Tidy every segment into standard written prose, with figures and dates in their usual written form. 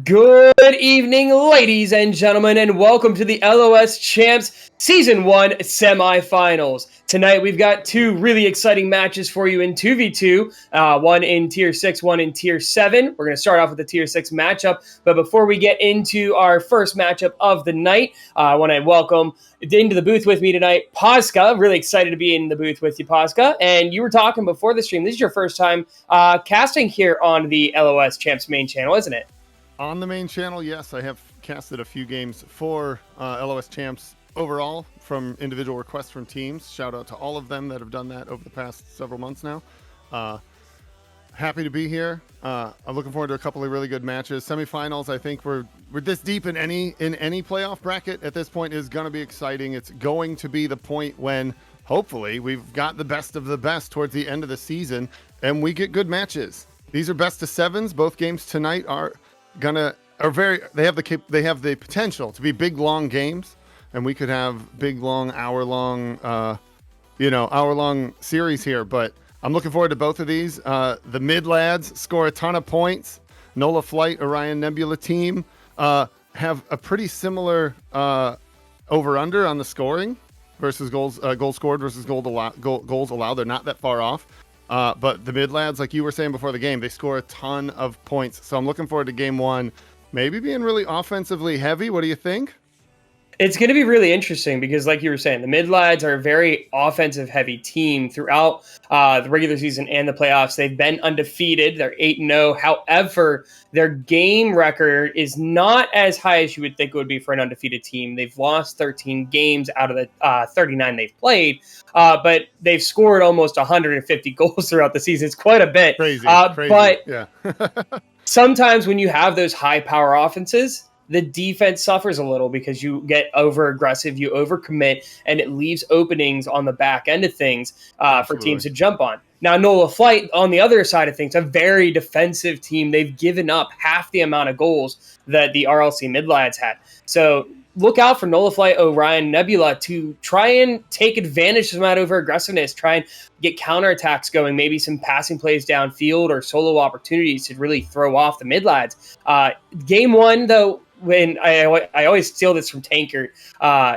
Good evening, ladies and gentlemen, and welcome to the LOS Champs Season 1 Semifinals. Tonight, we've got two really exciting matches for you in 2v2, one in Tier 6, one in Tier 7. We're going to start off with the Tier 6 matchup, but before we get into our first matchup of the night, I want to welcome into the booth with me tonight, Posca. Really excited to be in the booth with you, Posca. And you were talking before the stream, this is your first time casting here on the LOS Champs main channel, isn't it? On the main channel, yes, I have casted a few games for LOS Champs overall from individual requests from teams. Shout out to all of them that have done that over the past several months now. Happy to be here. I'm looking forward to a couple of really good matches. Semifinals, I think we're this deep in any playoff bracket at this point is going to be exciting. It's going to be the point when hopefully we've got the best of the best towards the end of the season and we get good matches. These are best of sevens. Both games tonight they have the potential to be big long games, and we could have big long hour long series here. But I'm looking forward to both of these. The MidLads score a ton of points. Nola Flight, Orion Nebula team have a pretty similar over under on the scoring versus goals scored versus goals allowed. They're not that far off. But the MidLads, like you were saying before the game, they score a ton of points. So I'm looking forward to game one, maybe being really offensively heavy. What do you think? It's going to be really interesting because, like you were saying, the MidLads are a very offensive-heavy team throughout the regular season and the playoffs. They've been undefeated. They're 8-0. However, their game record is not as high as you would think it would be for an undefeated team. They've lost 13 games out of the 39 they've played, but they've scored almost 150 goals throughout the season. It's quite a bit. Crazy. But yeah. sometimes when you have those high-power offenses, the defense suffers a little because you get over aggressive, you overcommit, and it leaves openings on the back end of things for teams to jump on. Now, Nola Flight, on the other side of things, a very defensive team. They've given up half the amount of goals that the RLC MidLads had. So look out for Nola Flight, Orion, Nebula to try and take advantage of that over aggressiveness, try and get counterattacks going, maybe some passing plays downfield or solo opportunities to really throw off the MidLads. Game one, though, when I always steal this from Tanker,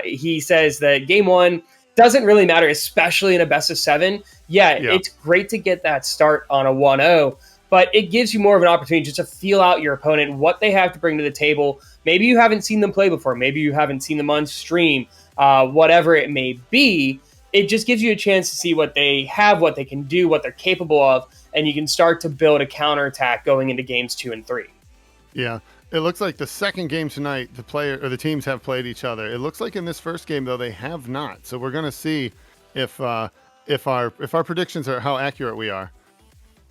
he says that game one doesn't really matter, especially in a best of seven. Yeah, it's great to get that start on a 1-0, but it gives you more of an opportunity just to feel out your opponent, what they have to bring to the table. Maybe you haven't seen them play before. Maybe you haven't seen them on stream, whatever it may be. It just gives you a chance to see what they have, what they can do, what they're capable of, and you can start to build a counterattack going into games 2 and 3. Yeah. It looks like the second game tonight, the teams have played each other. It looks like in this first game, though, they have not. So we're going to see if our predictions are how accurate we are.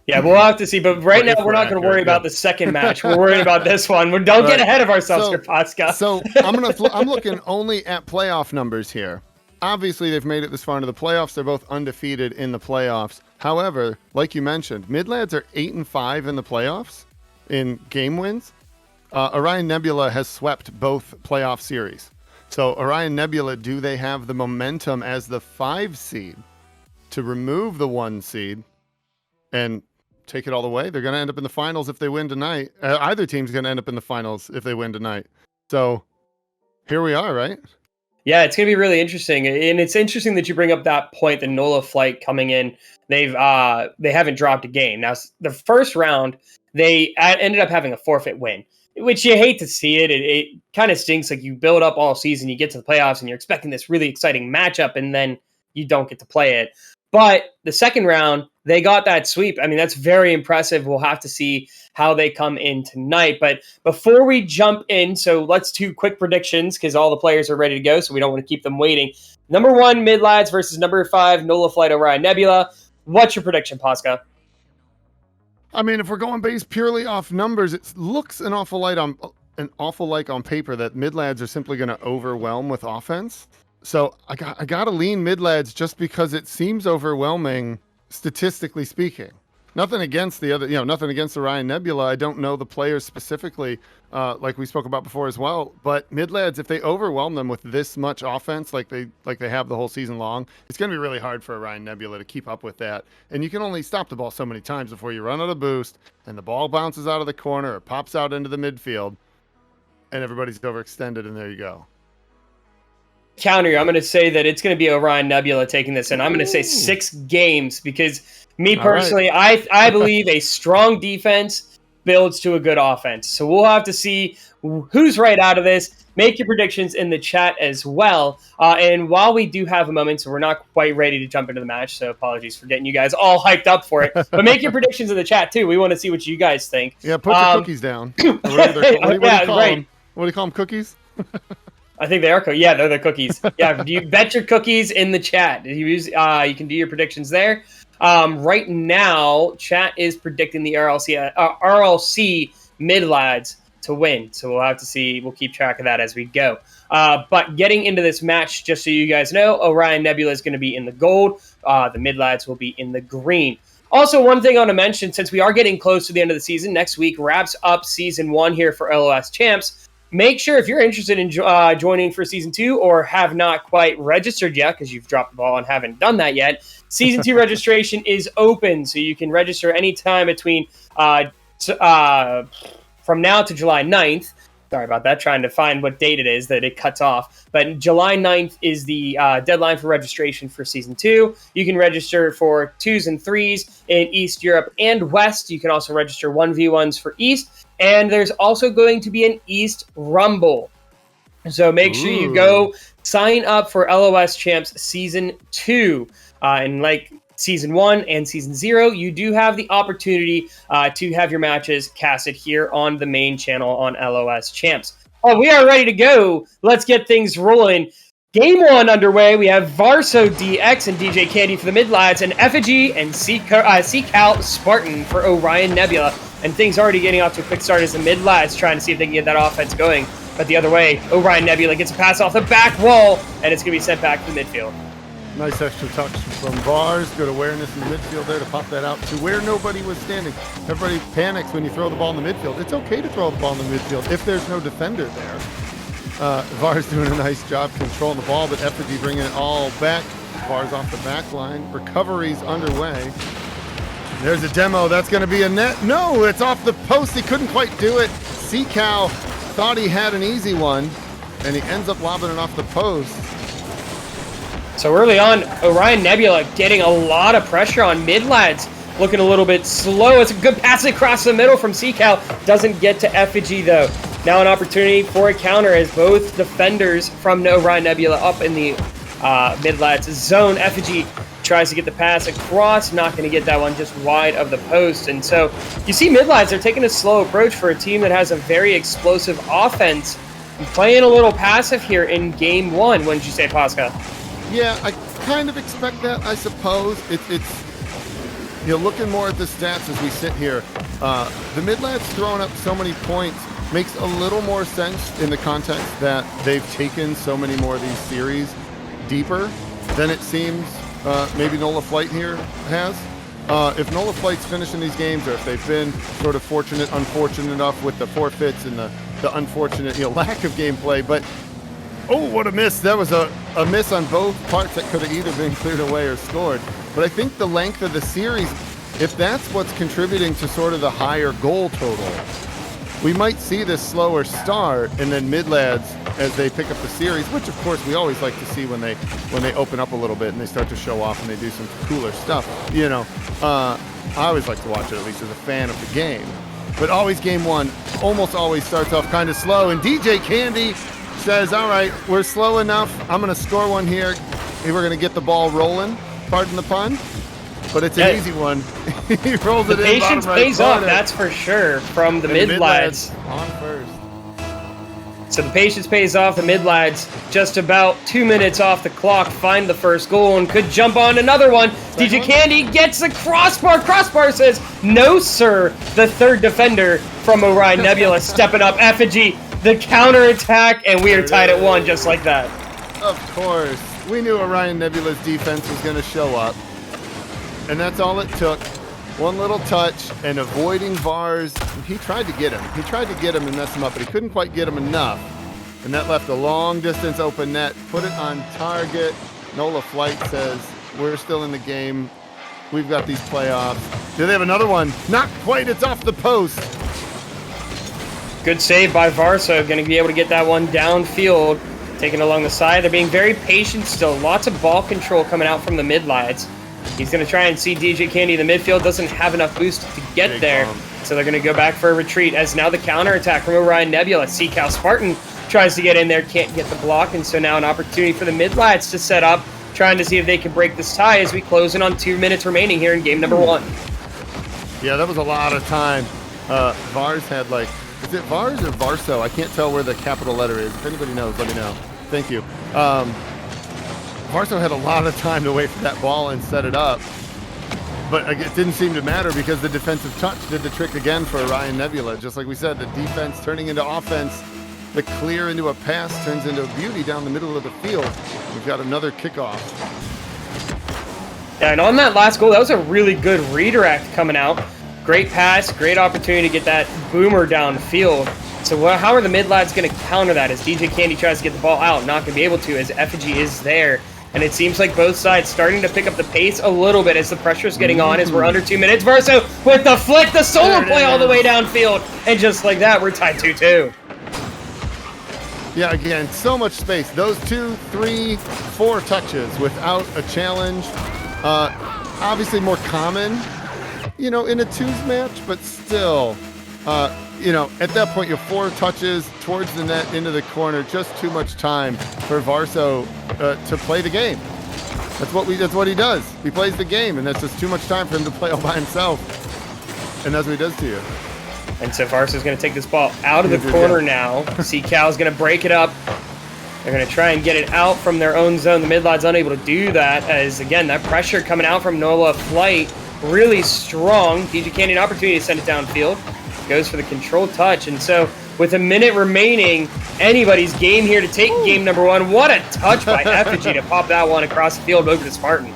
Yeah, we'll have to see. But right now, we're not going to worry about the second match. We're worried about this one. Don't get ahead of ourselves, Pascal. So I'm looking only at playoff numbers here. Obviously, they've made it this far into the playoffs. They're both undefeated in the playoffs. However, like you mentioned, MidLads are 8-5 in the playoffs in game wins. Orion Nebula has swept both playoff series. So Orion Nebula, do they have the momentum as the 5 seed to remove the 1 seed and take it all the way? They're going to end up in the finals if they win tonight. Either team's going to end up in the finals if they win tonight. So here we are, right? Yeah, it's going to be really interesting. And it's interesting that you bring up that point, the Nola Flight coming in. They haven't dropped a game. Now, the first round, they ended up having a forfeit win, which you hate to see it. It kind of stinks. Like, you build up all season, you get to the playoffs, and you're expecting this really exciting matchup, and then you don't get to play it. But the second round, they got that sweep. I mean, that's very impressive. We'll have to see how they come in tonight. But before we jump in, so let's do quick predictions because all the players are ready to go, so we don't want to keep them waiting. Number 1, MidLads versus number 5, Nola Flight, Orion Nebula. What's your prediction, Pasca? I mean, if we're going based purely off numbers, it looks an awful like on paper that MidLads are simply going to overwhelm with offense. So I got to lean MidLads just because it seems overwhelming, statistically speaking. Nothing against the other, nothing against Orion Nebula. I don't know the players specifically, like we spoke about before as well. But MidLads, if they overwhelm them with this much offense, like they have the whole season long, it's going to be really hard for Orion Nebula to keep up with that. And you can only stop the ball so many times before you run out of boost, and the ball bounces out of the corner or pops out into the midfield, and everybody's overextended, and there you go. Counter, I'm going to say that it's going to be Orion Nebula taking this, and I'm going to say 6 games because me personally, I believe a strong defense builds to a good offense. So we'll have to see who's right out of this. Make your predictions in the chat as well. And while we do have a moment, so we're not quite ready to jump into the match, so apologies for getting you guys all hyped up for it. But make your predictions in the chat too. We want to see what you guys think. Yeah, put your cookies down. What do you call them? Cookies? I think they are. Yeah, they're the cookies. Yeah, you bet your cookies in the chat. You can do your predictions there. Right now, chat is predicting the RLC MidLads to win. So we'll have to see. We'll keep track of that as we go. But getting into this match, just so you guys know, Orion Nebula is going to be in the gold. The MidLads will be in the green. Also, one thing I want to mention, since we are getting close to the end of the season, next week wraps up Season 1 here for LOS Champs. Make sure if you're interested in joining for Season 2 or have not quite registered yet, because you've dropped the ball and haven't done that yet, Season 2 registration is open, so you can register anytime between from now to July 9th. Sorry about that, trying to find what date it is that it cuts off. But July 9th is the deadline for registration for Season 2. You can register for 2s and 3s in East Europe and West. You can also register 1v1s for East. And there's also going to be an East Rumble. So make sure you go sign up for LOS Champs Season 2. And like Season 1 and Season 0, you do have the opportunity to have your matches casted here on the main channel on LOS Champs. Oh, we are ready to go. Let's get things rolling. Game 1 underway. We have Varso DX and DJ Candy for the MidLads, and Effigy and C-Cal Spartan for Orion Nebula. And things already getting off to a quick start as the MidLads trying to see if they can get that offense going. But the other way, Orion Nebula gets a pass off the back wall, and it's going to be sent back to the midfield. Nice extra touch from Vars. Good awareness in the midfield there to pop that out to where nobody was standing. Everybody panics when you throw the ball in the midfield. It's okay to throw the ball in the midfield if there's no defender there. Vars doing a nice job controlling the ball, but Effigy bringing it all back. Vars off the back line. Recovery's underway. There's a demo. That's going to be a net. No, it's off the post. He couldn't quite do it. C-Cow thought he had an easy one, and he ends up lobbing it off the post. So early on, Orion Nebula getting a lot of pressure on MidLads. Looking a little bit slow. It's a good pass across the middle from C-Cal. Doesn't get to Effigy, though. Now an opportunity for a counter as both defenders from Orion Nebula up in the MidLads zone. Effigy tries to get the pass across. Not going to get that one, just wide of the post. And so you see MidLads are taking a slow approach for a team that has a very explosive offense. Playing a little passive here in Game 1, wouldn't you say, Pasca? Yeah, I kind of expect that, I suppose. It's looking more at the stats as we sit here. The MidLads throwing up so many points makes a little more sense in the context that they've taken so many more of these series deeper than it seems maybe Nola Flight here has. If Nola Flight's finishing these games, or if they've been sort of unfortunate enough with the forfeits and the unfortunate lack of gameplay, but oh, what a miss. That was a miss on both parts that could have either been cleared away or scored. But I think the length of the series, if that's what's contributing to sort of the higher goal total, we might see this slower start, and then MidLads, as they pick up the series, which of course we always like to see when they open up a little bit and they start to show off and they do some cooler stuff. I always like to watch it, at least as a fan of the game. But always Game 1 almost always starts off kind of slow, and DJ Candy says, all right, we're slow enough. I'm going to score one here. We're going to get the ball rolling. Pardon the pun. But it's an easy one. He rolls it in. Patience pays off, that's for sure, from the MidLads. On first. So the patience pays off. The MidLads just about 2 minutes off the clock find the first goal and could jump on another one. DJ Candy gets the crossbar. Crossbar says, no, sir. The third defender from Orion Nebula stepping up. Effigy, the counterattack, and we are tied at 1 just like that. Of course. We knew Orion Nebula's defense was going to show up. And that's all it took. One little touch and avoiding Vars. He tried to get him. He tried to get him and mess him up, but he couldn't quite get him enough. And that left a long distance open net. Put it on target. Nola Flight says, we're still in the game. We've got these playoffs. Do they have another one? Not quite. It's off the post. Good save by Varso. Going to be able to get that one downfield. Taken along the side. They're being very patient still. Lots of ball control coming out from the MidLads. He's going to try and see DJ Candy in the midfield. Doesn't have enough boost to get there. So they're going to go back for a retreat as now the counterattack from Orion Nebula. Seacow Spartan tries to get in there. Can't get the block. And so now an opportunity for the MidLads to set up. Trying to see if they can break this tie as we close in on 2 minutes remaining here in game number 1. Yeah, that was a lot of time. Vars had like, is it Vars or Varso? I can't tell where the capital letter is. If anybody knows, let me know. Thank you. Varso had a lot of time to wait for that ball and set it up. But it didn't seem to matter because the defensive touch did the trick again for Orion Nebula. Just like we said, the defense turning into offense. The clear into a pass turns into a beauty down the middle of the field. We've got another kickoff. Yeah, and on that last goal, that was a really good redirect coming out. Great pass, great opportunity to get that boomer downfield. So how are the MidLads going to counter that as DJ Candy tries to get the ball out? Not going to be able to as Effigy is there. And it seems like both sides starting to pick up the pace a little bit as the pressure is getting on as we're under 2 minutes. Varso with the flick, the solo play all the way downfield. And just like that, we're tied 2-2. Yeah, again, so much space. Those 2, 3, 4 touches without a challenge. Obviously more common, you know, in a twos match, but still, you know, at that point, you have 4 touches towards the net, into the corner. Just too much time for Varso to play the game. That's what he does. He plays the game, and that's just too much time for him to play all by himself. And that's what he does to you. And so Varso's going to take this ball out of the corner now. Seacow's going to break it up. They're going to try and get it out from their own zone. The MidLads unable to do that as, again, that pressure coming out from Nola Flight really strong. DJ Candy an opportunity to send it downfield. Goes for the controlled touch. And so with a minute remaining, anybody's game here to take game number 1. What a touch by Effigy to pop that one across the field over to Spartan.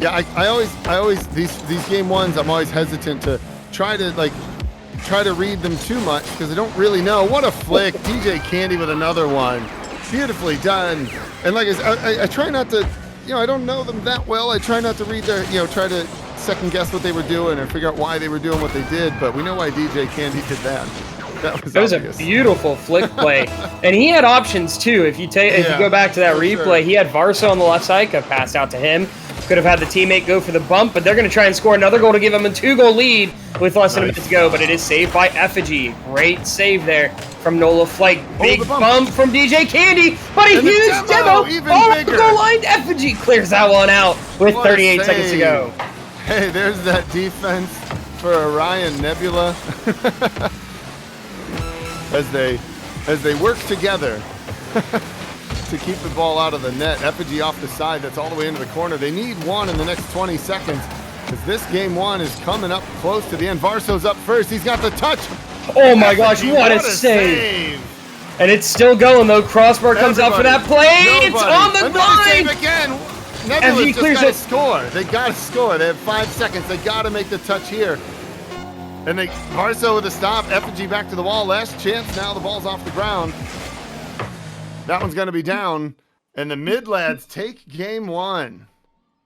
Yeah, I always these game ones, I'm always hesitant to try to read them too much because I don't really know. What a flick. DJ Candy with another one. Beautifully done. And like I try not to, you know, I don't know them that well. I try not to read their, you know, try to second guess what they were doing or figure out why they were doing what they did, but we know why DJ Candy did that. That was a beautiful flick play. And he had options too. If you go back to that replay, he had Varso on the left side, could have passed out to him. Could have had the teammate go for the bump, but they're going to try and score another goal to give them a 2-goal lead with less than a minute to go, but it is saved by Effigy. Great save there from Nola Flight. Big bump from DJ Candy, but a huge demo off the goal line. Effigy clears that one out with 38 seconds to go. Hey, there's that defense for Orion Nebula. as they work together to keep the ball out of the net. Effigy off the side, that's all the way into the corner. They need one in the next 20 seconds because this game 1 is coming up close to the end. Varso's up first. He's got the touch. Oh my gosh, what a save. And it's still going though. Crossbar comes out for that play. It's on the line. Save again. Nebula's just got to score. They got to score. They have 5 seconds. They got to make the touch here. And Varso with a stop. Effigy back to the wall. Last chance. Now the ball's off the ground. That one's going to be down. And the MidLads take game 1.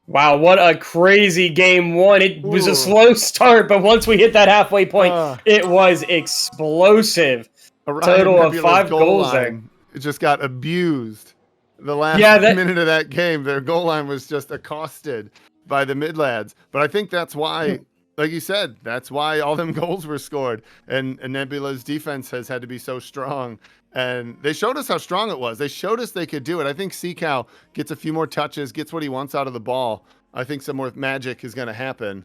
Wow, what a crazy game 1. It was a slow start, but once we hit that halfway point, it was explosive. Total of 5 goals there. It just got abused. The last minute of that game, their goal line was just accosted by the MidLads. But I think that's why, like you said, that's why all them goals were scored. And Nebula's defense has had to be so strong. And they showed us how strong it was. They showed us they could do it. I think Seacow gets a few more touches, gets what he wants out of the ball. I think some more magic is going to happen.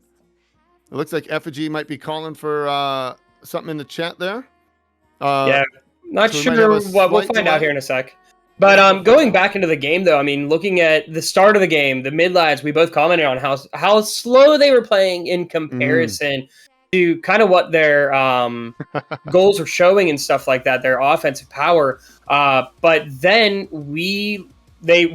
It looks like Effigy might be calling for something in the chat there. Yeah, not sure what. We'll find out here in a sec. But going back into the game, though, I mean, looking at the start of the game, the MidLads, we both commented on how slow they were playing in comparison to kind of what their goals were showing and stuff like that, their offensive power. But then we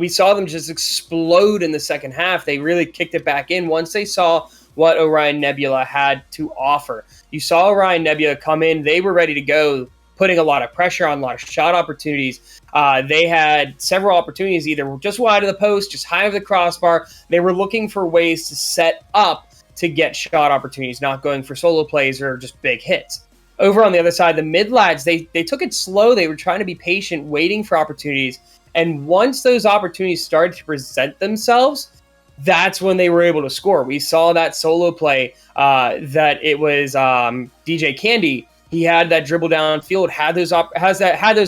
saw them just explode in the second half. They really kicked it back in once they saw what Orion Nebula had to offer. You saw Orion Nebula come in. They were ready to go, putting a lot of pressure on, a lot of shot opportunities. They had several opportunities, either just wide of the post, just high of the crossbar. They were looking for ways to set up to get shot opportunities, not going for solo plays or just big hits. Over on the other side, the MidLads, they took it slow. They were trying to be patient, waiting for opportunities. And once those opportunities started to present themselves, that's when they were able to score. We saw that solo play that it was DJ Candy. He had that dribble downfield, had those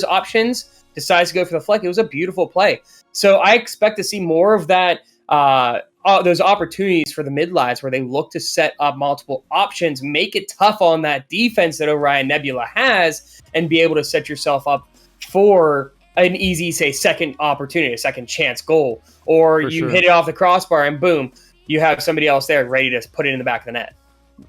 options, decides to go for the flick. It was a beautiful play. So I expect to see more of that, those opportunities for the MidLads where they look to set up multiple options, make it tough on that defense that Orion Nebula has, and be able to set yourself up for an easy, say, second opportunity, a second chance goal. Or you hit it off the crossbar and boom, you have somebody else there ready to put it in the back of the net.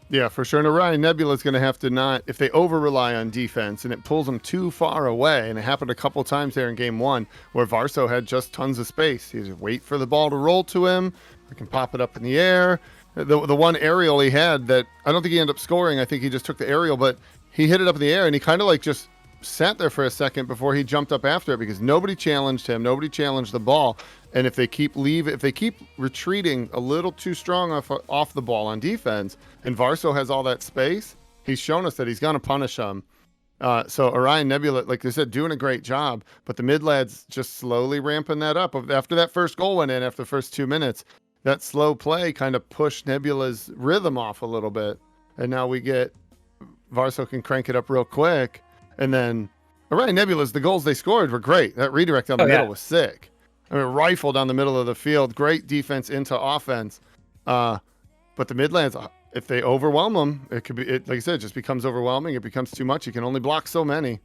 Yeah, for sure. And Orion Nebula is going to have to not, if they over-rely on defense and it pulls them too far away, and it happened a couple times there in game one where Varso had just tons of space. He just wait for the ball to roll to him. He can pop it up in the air. The one aerial he had that I don't think he ended up scoring. I think he just took the aerial, but he hit it up in the air and he kind of like just sat there for a second before he jumped up after it because nobody challenged him. Nobody challenged the ball. And if they keep retreating a little too strong off the ball on defense, and Varso has all that space, he's shown us that he's going to punish them. So Orion Nebula, like they said, doing a great job, but the MidLads just slowly ramping that up. After that first goal went in, after the first 2 minutes, that slow play kind of pushed Nebula's rhythm off a little bit. And now we get Varso can crank it up real quick. And then Orion Nebula's, the goals they scored were great. That redirect down the middle was sick. I mean, rifle down the middle of the field, great defense into offense. But the MidLads, if they overwhelm them, it could be, like I said, it just becomes overwhelming. It becomes too much. You can only block so many.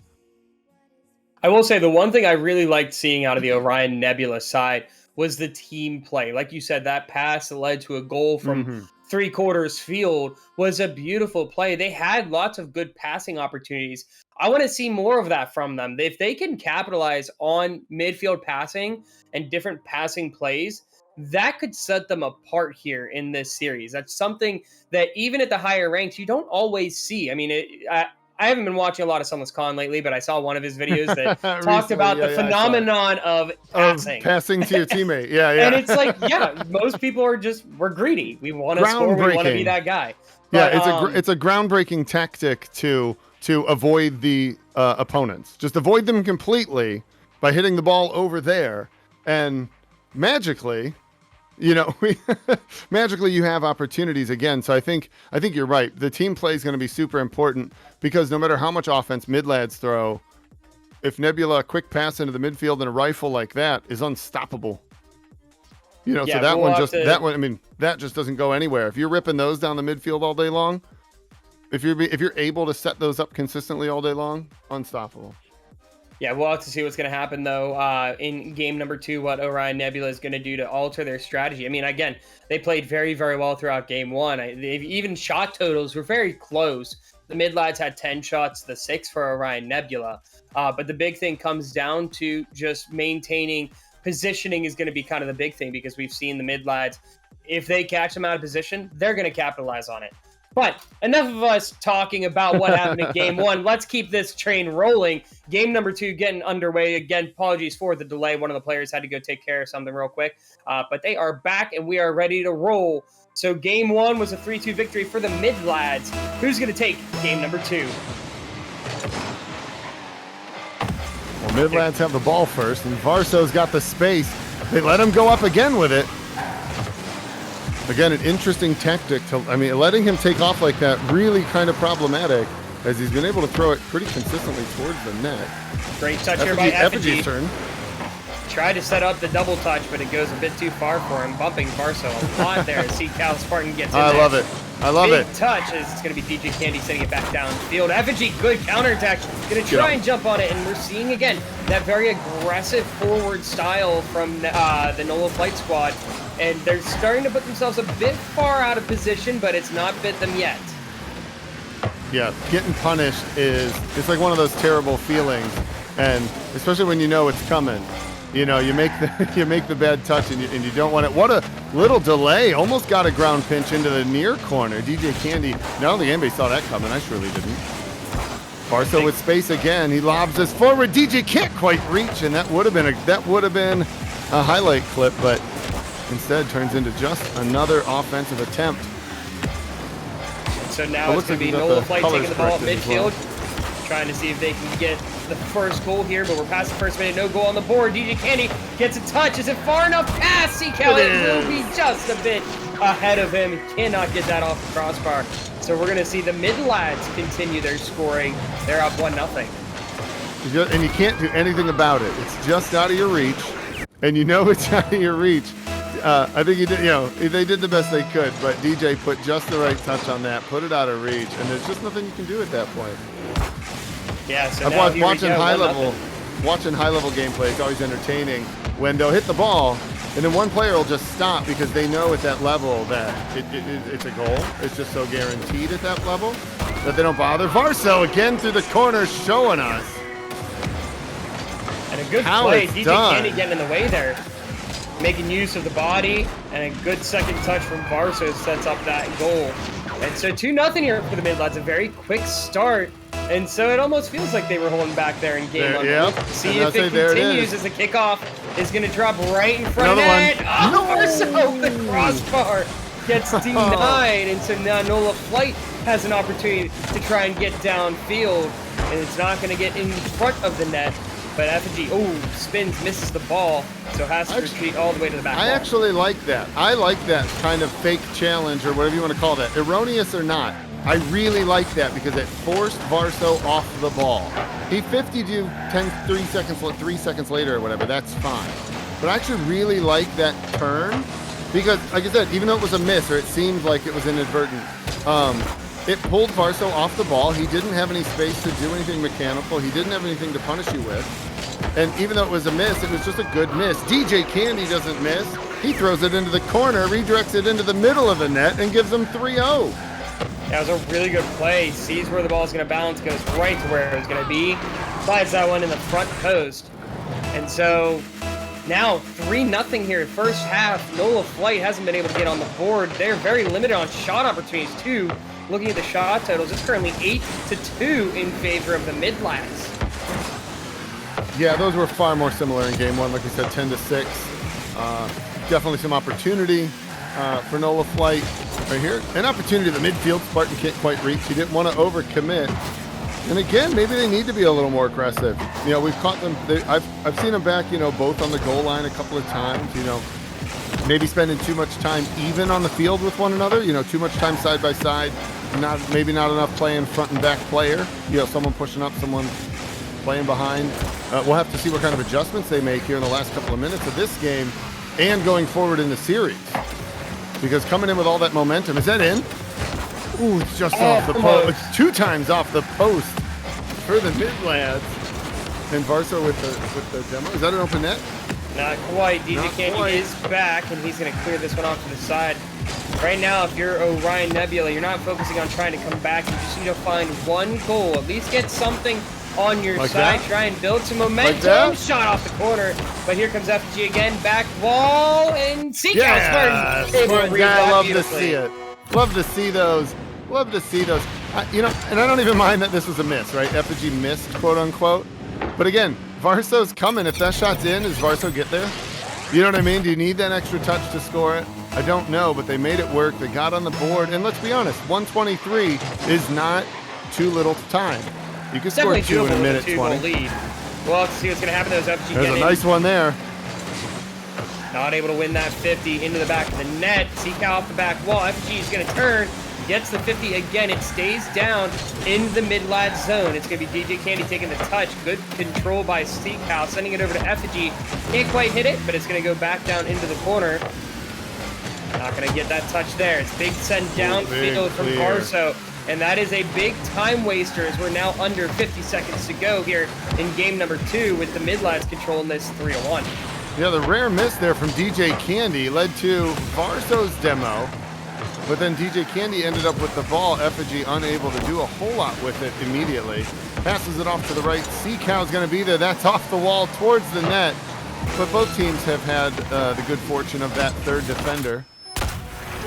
I will say the one thing I really liked seeing out of the Orion Nebula side was the team play. Like you said, that pass that led to a goal from 3/4 field was a beautiful play. They had lots of good passing opportunities. I want to see more of that from them. If they can capitalize on midfield passing and different passing plays, that could set them apart here in this series. That's something that even at the higher ranks, you don't always see. I mean, I haven't been watching a lot of Sunless Khan lately, but I saw one of his videos that talked about the phenomenon of passing. Passing to your teammate. Yeah, yeah. And it's like, yeah, most people we're greedy. We want to score. We want to be that guy. But, yeah, it's a groundbreaking tactic to avoid the opponents. Just avoid them completely by hitting the ball over there. And magically, magically you have opportunities again. So I think you're right. The team play is going to be super important because no matter how much offense MidLads throw, if Nebula, a quick pass into the midfield and a rifle like that is unstoppable. So that just doesn't go anywhere. If you're ripping those down the midfield all day long, if you're able to set those up consistently all day long, unstoppable. Yeah, we'll have to see what's going to happen, though, in game number 2, what Orion Nebula is going to do to alter their strategy. I mean, again, they played very, very well throughout game 1. Even shot totals were very close. The MidLads had 10 shots, the 6 for Orion Nebula. But the big thing comes down to just maintaining positioning is going to be kind of the big thing because we've seen the MidLads, if they catch them out of position, they're going to capitalize on it. But enough of us talking about what happened in game 1. Let's keep this train rolling. Game number 2 getting underway. Again, apologies for the delay. One of the players had to go take care of something real quick. But they are back and we are ready to roll. So game 1 was a 3-2 victory for the MidLads. Who's going to take game number 2? Well, MidLads have the ball first, and Varso's got the space. They let him go up again with it. Again, an interesting tactic. Letting him take off like that, really kind of problematic, as he's been able to throw it pretty consistently towards the net. Great touch here by Effigy. Turn. Tried to set up the double touch, but it goes a bit too far for him, bumping Varso a lot there. See Cal Spartan gets in there. I love it. Big touch as it's going to be DJ Candy setting it back downfield. Effigy, good counterattack. Going to try and jump on it, and we're seeing, again, that very aggressive forward style from the NOLA Flight Squad. And they're starting to put themselves a bit far out of position, but it's not bit them yet. Yeah, getting punished it's like one of those terrible feelings, and especially when you know it's coming. You know, you make the bad touch and you don't want it. What a little delay! Almost got a ground pinch into the near corner. DJ Candy. I don't think anybody saw that coming. I surely didn't. Barso with space again. He lobs this forward. DJ can't quite reach, and that would have been a highlight clip, but instead turns into just another offensive attempt. So now it's going to be Nola Flight taking the ball at midfield, trying to see if they can get the first goal here, but we're past the first minute, no goal on the board. DJ Candy gets a touch. Is it far enough? Pass, Seacal. It will be just a bit ahead of him. He cannot get that off the crossbar. So we're going to see the MidLads continue their scoring. They're up 1-0. And you can't do anything about it. It's just out of your reach, and you know it's out of your reach. I think he did, you know, they did the best they could, but DJ put just the right touch on that, put it out of reach, and there's just nothing you can do at that point. Yeah, so watching high level gameplay is always entertaining when they'll hit the ball, and then one player will just stop because they know at that level that it's a goal. It's just so guaranteed at that level that they don't bother. Varso again through the corner showing us. And a good play. DJ Candy getting in the way there. Making use of the body, and a good second touch from Varso sets up that goal. And so 2-0 here for the MidLads, a very quick start. And so it almost feels like they were holding back there in game 1. Yep. See if it continues as the kickoff is going to drop right in front of it. Oh, Varso, the crossbar gets denied. And so now Nola Flight has an opportunity to try and get downfield, and it's not going to get in front of the net. But Effigy, spins, misses the ball, so has to retreat all the way to the back. I actually like that. I like that kind of fake challenge, or whatever you want to call that. Erroneous or not, I really like that because it forced Varso off the ball. He 50'd you 3 seconds later or whatever, that's fine. But I actually really like that turn because, like I said, even though it was a miss, or it seemed like it was inadvertent, it pulled Varso off the ball. He didn't have any space to do anything mechanical. He didn't have anything to punish you with. And even though it was a miss, it was just a good miss. DJ Candy doesn't miss. He throws it into the corner, redirects it into the middle of the net, and gives them 3-0. That was a really good play. Sees where the ball is going to bounce, goes right to where it was going to be. Slides that one in the front post. And so now 3-0 here. First half, Nola Flight hasn't been able to get on the board. They're very limited on shot opportunities, too. Looking at the shot totals, it's currently 8-2 in favor of the MidLads. Yeah, those were far more similar in game 1. Like we said, 10-6. Definitely some opportunity for Nola Flight right here. An opportunity to the midfield. Spartan can't quite reach. He didn't want to overcommit. And again, maybe they need to be a little more aggressive. You know, we've caught them. I've seen them back, you know, both on the goal line a couple of times, you know. Maybe spending too much time even on the field with one another, you know, too much time side by side, maybe not enough playing front and back player, you know, someone pushing up, someone playing behind. We'll have to see what kind of adjustments they make here in the last couple of minutes of this game and going forward in the series. Because coming in with all that momentum, is that in? Ooh, it's just off the post. It's 2 times off the post for the MidLads. And Varso with the demo. Is that an open net? Not quite. DJ Candy is back, and he's going to clear this one off to the side. Right now, if you're Orion Nebula, you're not focusing on trying to come back. You just need to find one goal. At least get something on your side. Try and build some momentum. Shot off the corner. But here comes FG again. Back wall, and Seacal Spartan. I love to see it. Love to see those. Love to see those. You know, and I don't even mind that this was a miss, right? Effigy missed, quote unquote. But again, Varso's coming. If that shot's in, does Varso get there? You know what I mean? Do you need that extra touch to score it? I don't know, but they made it work. They got on the board. And let's be honest, 123 is not too little time. You can score 2 in a minute 20. Lead. Well, let's see what's going to happen. There's a nice one there. Not able to win that 50 into the back of the net. Seacal off the back wall. FG is going to turn. Gets the 50 again. It stays down in the MidLads zone. It's going to be DJ Candy taking the touch. Good control by Seacal. Sending it over to Effigy. Can't quite hit it, but it's going to go back down into the corner. Not going to get that touch there. It's big send downfield from Varso. And that is a big time waster as we're now under 50 seconds to go here in game number 2 with the MidLads controlling this 3-1. Yeah, the rare miss there from DJ Candy led to Varso's demo. But then DJ Candy ended up with the ball. Effigy unable to do a whole lot with it immediately. Passes it off to the right. Seacal's going to be there. That's off the wall towards the net. but both teams have had the good fortune of that third defender.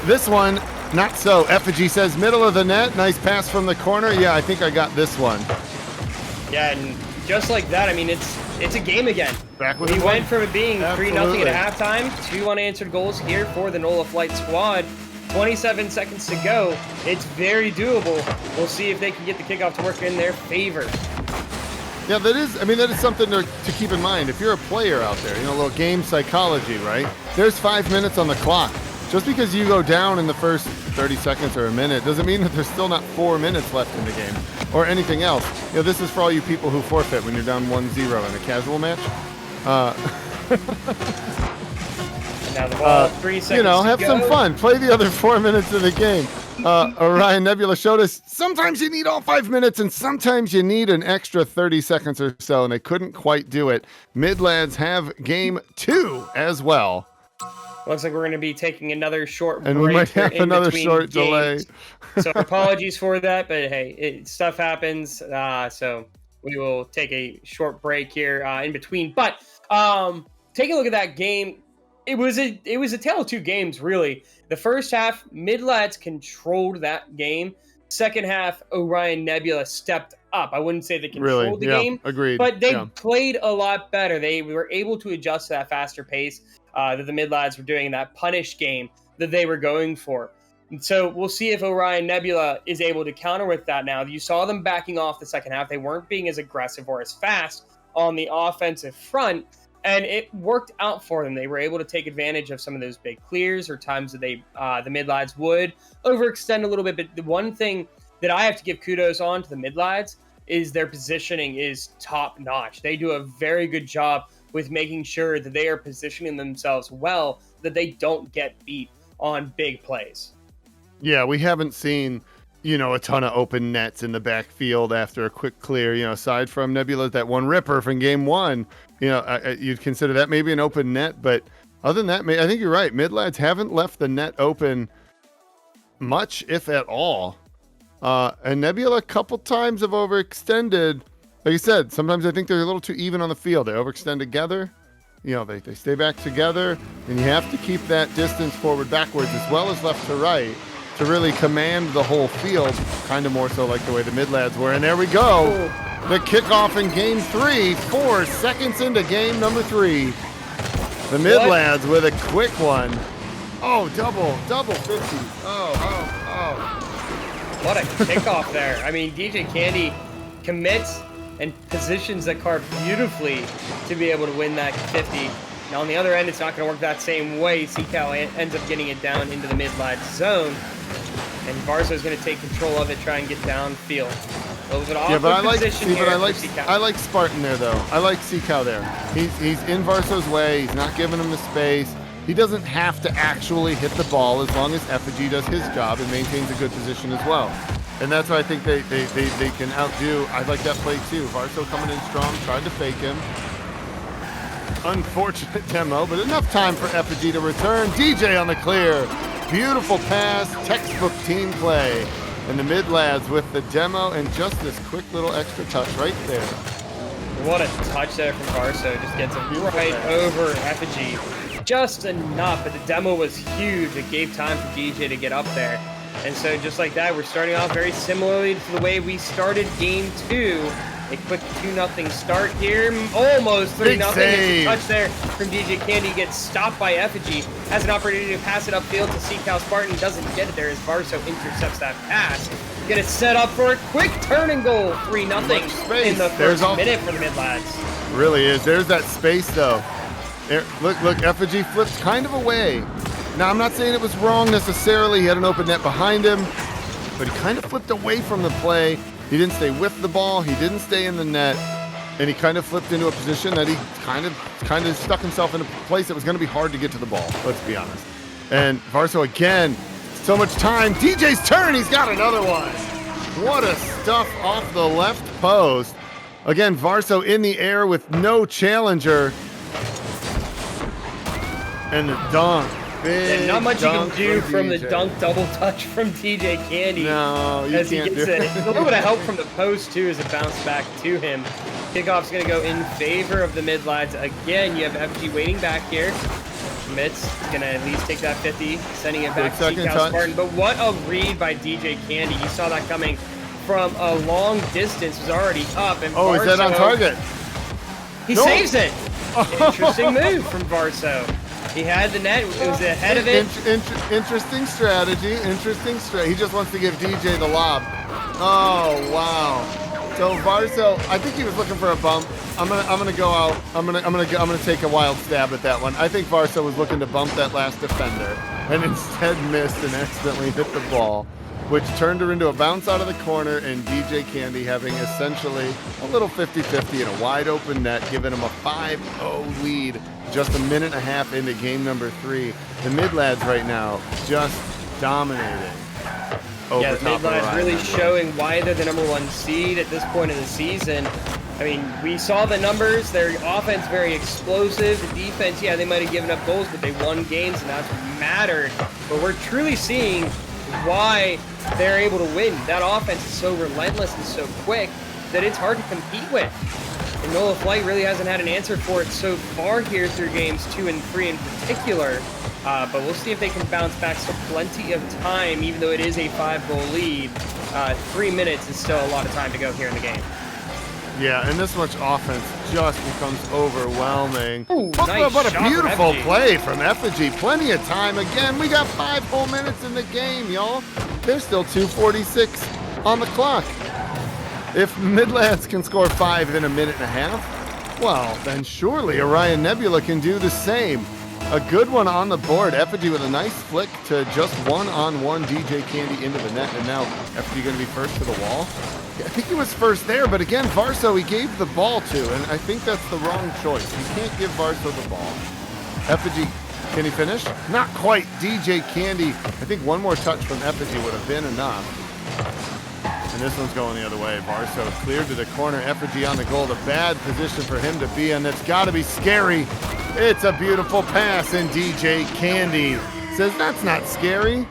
This one, not so. Effigy says middle of the net. Nice pass from the corner. Yeah, I think I got this one. Yeah, and just like that, I mean, it's a game again. Back with we went from it being 3-0 at halftime, 2 unanswered goals here for the NOLA Flight squad. 27 seconds to go. It's very doable. We'll see if they can get the kickoff to work in their favor. Yeah, that is something to keep in mind. If you're a player out there, you know, a little game psychology, right? There's 5 minutes on the clock. Just because you go down in the first 30 seconds or a minute doesn't mean that there's still not 4 minutes left in the game or anything else. You know, this is for all you people who forfeit when you're down 1-0 in a casual match. And now the ball, 3 seconds you know, have to some go. fun. Play the other 4 minutes of the game. Orion Nebula showed us sometimes you need all 5 minutes and sometimes you need an extra 30 seconds or so, and they couldn't quite do it. MidLads have game 2 as well. Looks like we're going to be taking another short break. And we might have another short delay. So apologies for that, but hey, stuff happens. So we will take a short break here in between. But take a look at that game. It was a tale of two games, really. The first half, MidLads controlled that game. Second half, Orion Nebula stepped up. I wouldn't say they controlled the game, agreed. But they played a lot better. They were able to adjust to that faster pace that the MidLads were doing in that punish game that they were going for. And so we'll see if Orion Nebula is able to counter with that now. You saw them backing off the second half. They weren't being as aggressive or as fast on the offensive front, and it worked out for them. They were able to take advantage of some of those big clears or times that the MidLads would overextend a little bit. But the one thing that I have to give kudos on to the MidLads is their positioning is top notch. They do a very good job with making sure that they are positioning themselves well, that they don't get beat on big plays. Yeah, we haven't seen, you know, a ton of open nets in the backfield after a quick clear, you know, aside from Nebula, that one ripper from game 1, you know, you'd consider that maybe an open net, but other than that, I think you're right. MidLads haven't left the net open much, if at all. And Nebula a couple times have overextended. Like you said, sometimes I think they're a little too even on the field. They overextend together. You know, they stay back together, and you have to keep that distance forward, backwards, as well as left to right to really command the whole field, kind of more so like the way the MidLads were. And there we go. The kickoff in game 3, 4 seconds into game number 3. The MidLads with a quick one. Oh, double 50. Oh. What a kickoff there. I mean, DJ Candy commits and positions that card beautifully to be able to win that 50. Now, on the other end, it's not going to work that same way. Seacal ends up getting it down into the MidLads zone. And Varso is going to take control of it, try and get downfield. I like Spartan there, though. I like Seacal there. He's in Varso's way. He's not giving him the space. He doesn't have to actually hit the ball as long as Effigy does his job and maintains a good position as well. And that's why I think they can outdo. I like that play too. Varso coming in strong, tried to fake him. Unfortunate demo, but enough time for Effigy to return. DJ on the clear. Beautiful pass, textbook team play. And the MidLads with the demo and just this quick little extra touch right there. What a touch there from Varso. Just gets him right over Effigy. Just enough, but the demo was huge. It gave time for DJ to get up there. And so just like that, we're starting off very similarly to the way we started game 2. A quick 2-0 start here. Almost 3-0. It's a touch there from DJ Candy. Gets stopped by Effigy. Has an opportunity to pass it upfield to Seacal. Spartan doesn't get it there as Varso intercepts that pass. Get it set up for a quick turn and goal. 3-0 in the first minute for the MidLads. Really is. There's that space though. There, look, Effigy flipped kind of away. Now, I'm not saying it was wrong necessarily. He had an open net behind him, but he kind of flipped away from the play. He didn't stay with the ball. He didn't stay in the net, and he kind of flipped into a position that he kind of stuck himself in a place that was going to be hard to get to the ball. Let's be honest. And Varso again, so much time. DJ's turn. He's got another one. What a stuff off the left post. Again, Varso in the air with no challenger. And the dunk. Big And not much you can dunk do from the DJ. dunk double touch from DJ Candy. No, you as he can't gets do it. it. A little bit of help from the post too as it bounced back to him. Kickoff's going to go in favor of the MidLads. Again, you have FG waiting back here. Schmitz is going to at least take that 50, sending it back to Seacal Spartan. But what a read by DJ Candy. You saw that coming from a long distance, was already up. And Oh, Varso, is that on target? He saves it. Interesting move from Varso. He had the net. It was ahead of it. Interesting strategy. Interesting strategy. He just wants to give DJ the lob. Oh wow. So Varso, I think he was looking for a bump. I'm gonna go out. I'm gonna take a wild stab at that one. I think Varso was looking to bump that last defender, and instead missed and accidentally hit the ball, which turned her into a bounce out of the corner, and DJ Candy having essentially a little 50-50 in a wide open net, giving him a 5-0 lead just a minute and a half into game number 3. The MidLads right now just dominating. Yeah, the MidLads really showing why they're the #1 seed at this point in the season. I mean, we saw the numbers. Their offense very explosive. The defense, yeah, they might have given up goals, but they won games, and that's what mattered. But we're truly seeing why they're able to win. That offense is so relentless and so quick that it's hard to compete with. And Nola Flight really hasn't had an answer for it so far here through games 2 and 3 in particular. But we'll see if they can bounce back. So plenty of time, even though it is a 5-goal lead. 3 minutes is still a lot of time to go here in the game. Yeah, and this much offense just becomes overwhelming. Ooh, nice what a shot beautiful from play from Effigy. Plenty of time. Again, we got 5 whole minutes in the game, y'all. There's still 2:46 on the clock. If MidLads can score 5 in a minute and a half, well, then surely Orion Nebula can do the same. A good one on the board. Effigy with a nice flick to just one-on-one DJ Candy into the net. And now Effigy going to be first to the wall. I think he was first there, but again, Varso he gave the ball to, and I think that's the wrong choice. You can't give Varso the ball. Effigy, can he finish? Not quite. DJ Candy, I think one more touch from Effigy would have been enough. And this one's going the other way. Varso cleared to the corner. Effigy on the goal. The bad position for him to be in. That's got to be scary. It's a beautiful pass, and DJ Candy says that's not scary.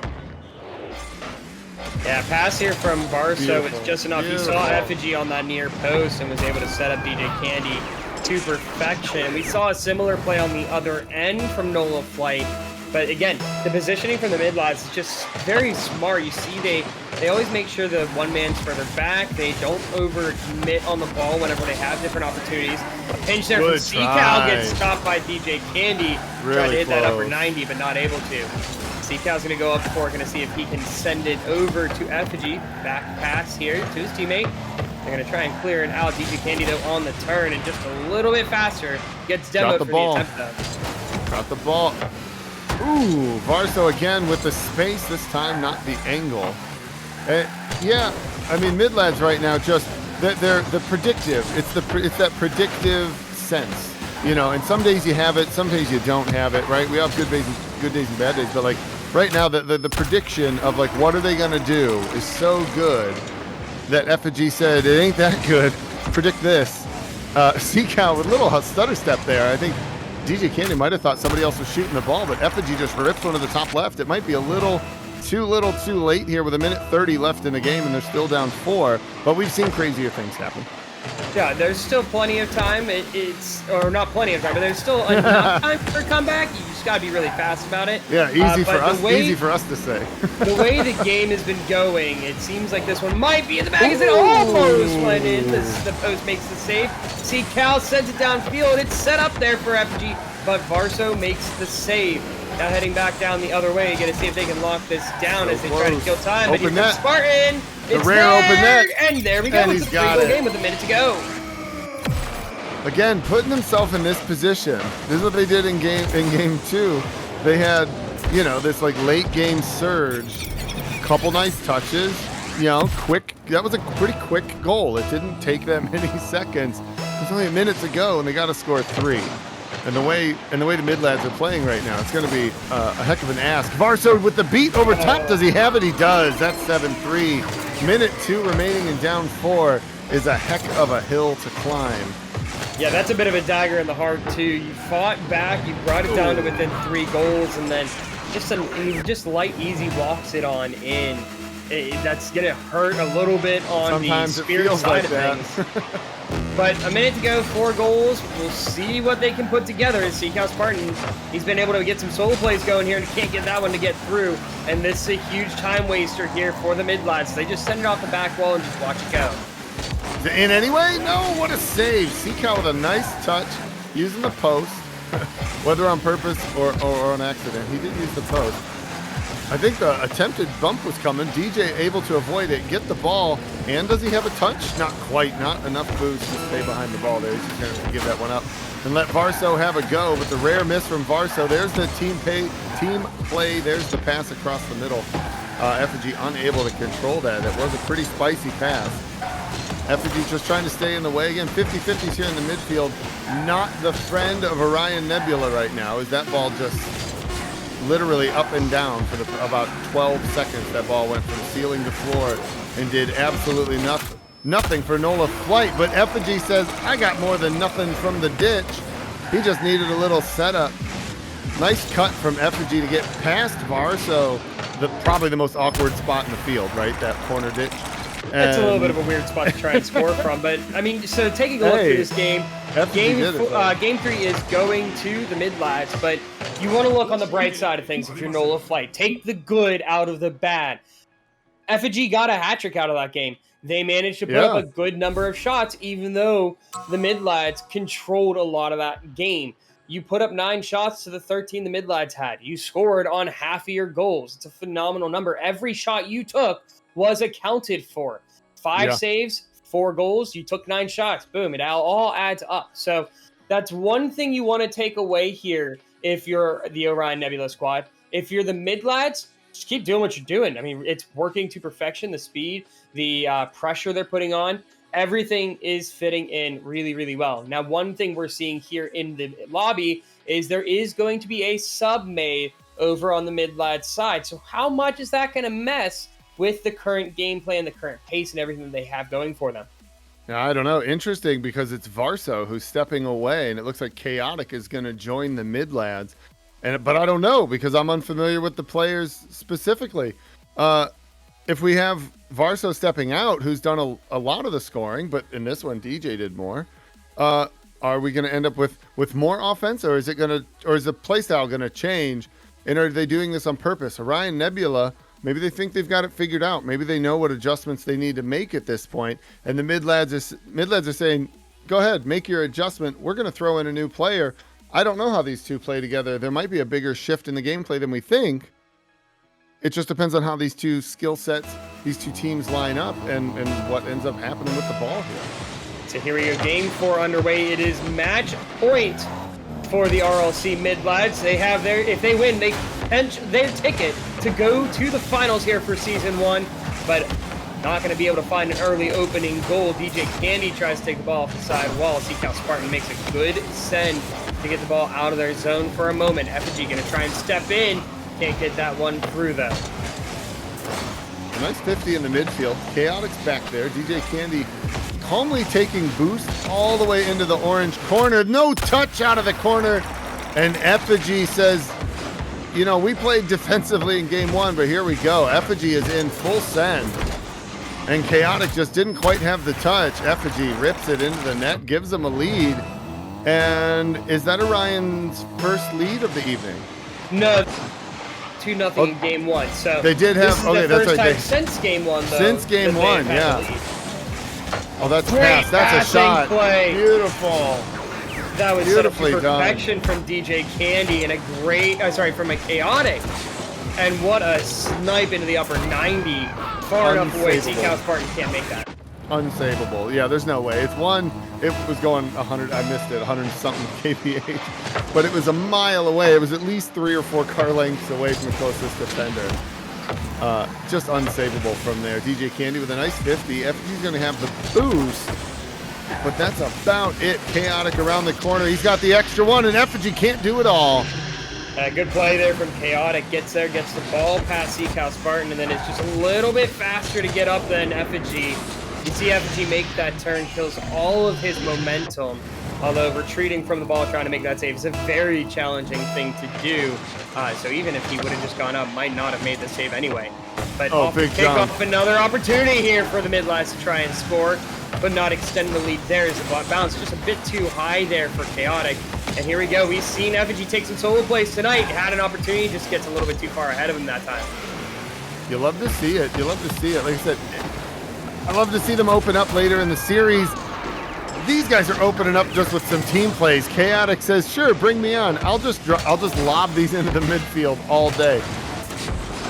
Yeah, pass here from Varso is just enough. He saw Effigy on that near post and was able to set up DJ Candy to perfection. We saw a similar play on the other end from Nola Flight. But again, the positioning from the MidLads is just very smart. You see they always make sure the one man's further back. They don't overcommit on the ball whenever they have different opportunities. A pinch there from Seacal gets stopped by DJ Candy. Tried to hit that upper 90, but not able to. Seacal's going to go up for it, going to see if he can send it over to Effigy. Back pass here to his teammate. They're going to try and clear it out. DJ Candy, though, on the turn and just a little bit faster. Gets demoed for the attempt, though. Got the ball. Ooh, Varso again with the space, this time not the angle. Yeah, I mean, MidLads right now just, they're the predictive. It's that predictive sense. You know, and some days you have it, some days you don't have it, right? We have good days and bad days, but like right now the prediction of like what are they gonna do is so good that Effigy said it ain't that good. Predict this. Seacal with a little stutter step there. I think DJ Candy might have thought somebody else was shooting the ball, but Effigy just rips one to the top left. It might be a little too late here with a minute 30 left in the game, and they're still down 4. But we've seen crazier things happen. Yeah, there's still plenty of time. Or not plenty of time, but there's still enough time for a comeback. You just gotta be really fast about it. Yeah, easy for us to say. The way the game has been going, it seems like this one might be in the bag as it almost went in. The post makes the save. Seacal sends it downfield. It's set up there for FG, but Varso makes the save. Now heading back down the other way, gonna see if they can lock this down as they try to kill time. But here's Spartan. It's the rare open net. And there we go. And it's a 3-goal game with a minute to go. Again, putting themselves in this position. This is what they did in game 2. They had, you know, this like late game surge. Couple nice touches. You know, quick. That was a pretty quick goal. It didn't take that many seconds. It's only a minute to go, and they got to score 3. And the way the MidLads are playing right now, it's going to be a heck of an ask. Varso with the beat over top. Does he have it? He does. That's 7-3. Minute 2 remaining and down 4 is a heck of a hill to climb. Yeah, that's a bit of a dagger in the heart, too. You fought back. You brought it down to within 3 goals, and then he just light, easy walks it on in. That's gonna hurt a little bit on Sometimes the spirit side of things. But a minute to go, 4 goals. We'll see what they can put together. And Seacow Spartan, he's been able to get some solo plays going here and can't get that one to get through. And this is a huge time waster here for the MidLads. They just send it off the back wall and just watch it go. In anyway? No, what a save. Seacow with a nice touch, using the post, whether on purpose or on accident. He did use the post. I think the attempted bump was coming. DJ able to avoid it, get the ball, and does he have a touch? Not quite, not enough boost to stay behind the ball there. He's just going to give that one up and let Varso have a go, but the rare miss from Varso. There's the team play. There's the pass across the middle. Effigy unable to control that. It was a pretty spicy pass. Effigy just trying to stay in the way again. 50-50s here in the midfield. Not the friend of Orion Nebula right now, as that ball just literally up and down for about 12 seconds. That ball went from ceiling to floor and did absolutely nothing for Nola Flight. But Effigy says, I got more than nothing from the ditch. He just needed a little setup. Nice cut from Effigy to get past Varso, probably the most awkward spot in the field, right? That corner ditch. That's a little bit of a weird spot to try and score from, but I mean, so taking a look at this game, game 3 is going to the MidLads, but you want to look on the bright side of things if you're Nola Flight. Take the good out of the bad. Effigy got a hat trick out of that game. They managed to put up a good number of shots, even though the MidLads controlled a lot of that game. You put up 9 shots to the 13 the MidLads had. You scored on half of your goals. It's a phenomenal number. Every shot you took was accounted for. 5 saves, 4 goals. You took 9 shots. Boom. It all adds up. So that's one thing you want to take away here if you're the Orion Nebula squad. If you're the MidLads, just keep doing what you're doing. I mean, it's working to perfection. The speed, the pressure they're putting on, everything is fitting in really, really well. Now, one thing we're seeing here in the lobby is there is going to be a sub made over on the MidLads side. So how much is that going to mess with the current gameplay and the current pace and everything that they have going for them? Yeah, I don't know. Interesting, because it's Varso who's stepping away, and it looks like Chaotic is going to join the MidLads. But I don't know, because I'm unfamiliar with the players specifically. If we have Varso stepping out, who's done a lot of the scoring, but in this one DJ did more, are we going to end up with more offense, or is the playstyle going to change? And are they doing this on purpose? Orion Nebula, maybe they think they've got it figured out. Maybe they know what adjustments they need to make at this point. And the MidLads are saying, go ahead, make your adjustment. We're going to throw in a new player. I don't know how these two play together. There might be a bigger shift in the gameplay than we think. It just depends on how these two skill sets, these two teams line up and what ends up happening with the ball here. So here we go, game 4 underway. It is match point for the RLC MidLads. They have if they win, they clinch their ticket to go to the finals here for season 1, but not going to be able to find an early opening goal. DJ Candy tries to take the ball off the side wall. Seacow Spartan makes a good send to get the ball out of their zone for a moment. Effigy going to try and step in. Can't get that one through, though. A nice 50 in the midfield. Chaotic's back there. DJ Candy calmly taking boost all the way into the orange corner. No touch out of the corner. And Effigy says, you know, we played defensively in game 1, but here we go. Effigy is in full send. And Chaotic just didn't quite have the touch. Effigy rips it into the net, gives them a lead. And is that Orion's first lead of the evening? No. 2-0 in game 1. So they did have. Okay, that's right. Time since game 1, though. Since game 1, yeah. Oh, that's pass. That's a shot. Play. Beautiful. That was beautifully perfection from DJ Candy and a great. From a Chaotic, and what a snipe into the upper 90. Far enough away. Seacow Spartan can't make that. Unsavable. Yeah, there's no way. It was going 100. I missed it. 100-something kph, but it was a mile away. It was at least 3 or 4 car lengths away from the closest defender. Just unsavable from there. DJ Candy with a nice 50. He's going to have the boost, but that's about it. Chaotic around the corner. He's got the extra one, and Effigy can't do it all. Good play there from Chaotic. Gets there, gets the ball past Seacow Spartan, and then it's just a little bit faster to get up than Effigy. You see Effigy make that turn, kills all of his momentum, although retreating from the ball, trying to make that save is a very challenging thing to do. So even if he would have just gone up, might not have made the save anyway. But off the kickoff, another opportunity here for the MidLads to try and score, but not extend the lead there as the bounce just a bit too high there for Chaotic. And here we go. We've seen Effigy take some solo plays tonight. Had an opportunity, just gets a little bit too far ahead of him that time. You love to see it. You love to see it. Like I said, I love to see them open up later in the series. These guys are opening up just with some team plays. Chaotic says, "Sure, bring me on. I'll just lob these into the midfield all day."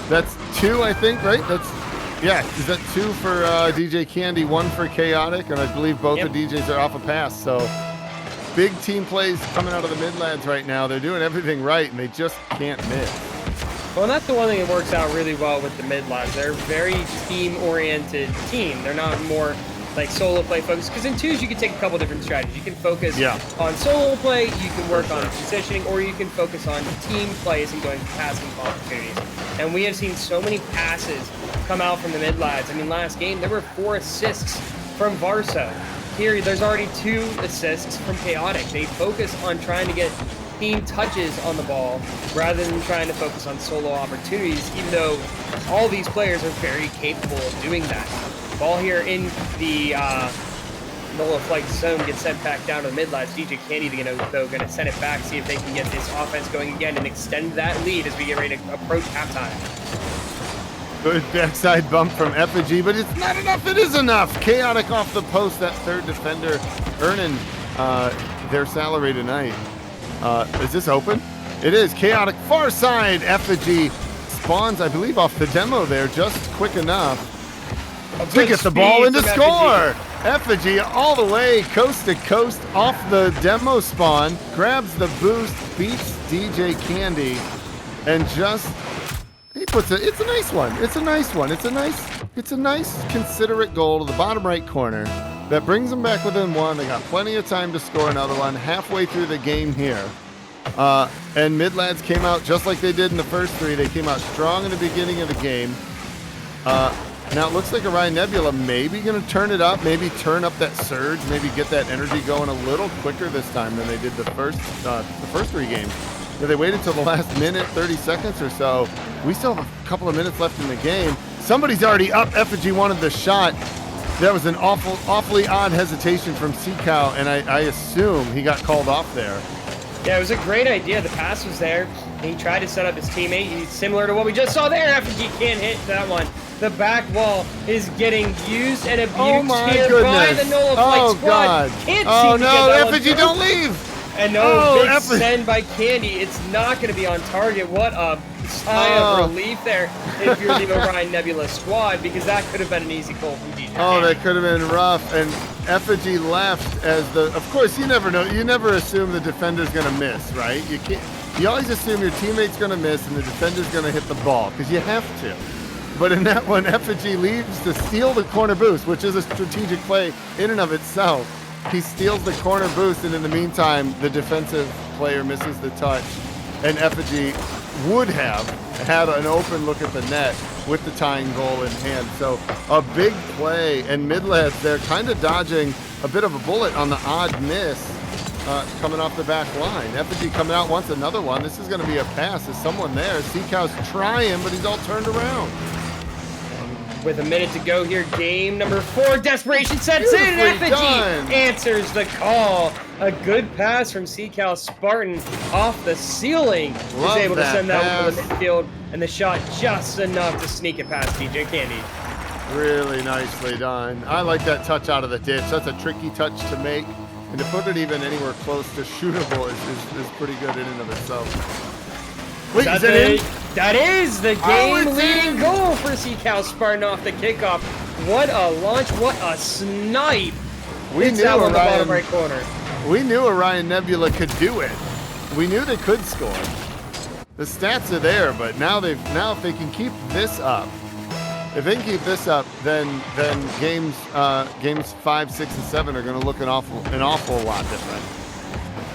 That's 2, I think, right? Yeah. Is that 2 for DJ Candy, 1 for Chaotic, and I believe both the DJs are off a pass. So big team plays coming out of the MidLads right now. They're doing everything right, and they just can't miss. Well, that's the one thing that works out really well with the MidLads. They're a very team-oriented team. They're not more like solo play focused, because in twos you can take a couple different strategies. You can focus on solo play, you can work on positioning, or you can focus on team plays and going passing opportunities. And we have seen so many passes come out from the MidLads. I mean, last game there were 4 assists from Varso. Here there's already 2 assists from Chaotic. They focus on trying to get team touches on the ball rather than trying to focus on solo opportunities, even though all these players are very capable of doing that. Ball here in the Nola flight zone gets sent back down to the MidLads. DJ Candy, though, going to send it back, see if they can get this offense going again and extend that lead as we get ready to approach halftime. Good backside bump from Effigy, but it's not enough. It is enough. Chaotic off the post. That third defender earning their salary tonight. Is this open? It is. Chaotic far side. Effigy spawns, I believe, off the demo there just quick enough to get the ball in to score. Effigy all the way coast to coast off the demo spawn, grabs the boost, beats DJ Candy, and just he puts it. It's a nice one. It's a nice one. It's a nice considerate goal to the bottom right corner that brings them back within 1. They got plenty of time to score another one halfway through the game here. And MidLads came out just like they did in the first 3. They came out strong in the beginning of the game. Now it looks like Orion Nebula maybe going to turn it up, maybe turn up that surge, maybe get that energy going a little quicker this time than they did the first 3 games. They waited till the last minute, 30 seconds or so. We still have a couple of minutes left in the game. Somebody's already up. Effigy wanted the shot. That was an awfully odd hesitation from Seacow, and I assume he got called off there. Yeah, it was a great idea. The pass was there. He tried to set up his teammate. He's similar to what we just saw there. Effigy can't hit that one. The back wall is getting used and abused here by the Nola Flight squad. God. Can't oh, seem to no, get that Effigy, don't leave. And no, big send by Candy. It's not going to be on target. What a sigh of relief there if you're the Orion Nebula squad, because that could have been an easy goal from DJ. Oh, that could have been rough. And Effigy left as the. Of course, you never know. You never assume the defender's going to miss, right? You can't. You always assume your teammate's going to miss and the defender's going to hit the ball because you have to. But in that one, Effigy leaves to steal the corner boost, which is a strategic play in and of itself. He steals the corner boost, and in the meantime, the defensive player misses the touch. And Effigy would have had an open look at the net with the tying goal in hand. So a big play, and MidLads, they're kind of dodging a bit of a bullet on the odd miss coming off the back line. Effigy coming out wants another one. This is going to be a pass. There's someone there. Seacow's trying, but he's all turned around. With a minute to go here, game number 4, desperation sets in, and Effigy answers the call. A good pass from Seacal Spartan off the ceiling. He's able to send that one to the midfield, and the shot just enough to sneak it past DJ Candy. Really nicely done. I like that touch out of the ditch. That's a tricky touch to make, and to put it even anywhere close to shootable is pretty good in and of itself. Wait, is that in? That is the game-leading goal for Seacal Spartan off the kickoff. What a launch! What a snipe! We knew on the bottom right corner. We knew Orion Nebula could do it. We knew they could score. The stats are there, but now if they can keep this up, then games 5, 6, and 7 are going to look an awful lot different.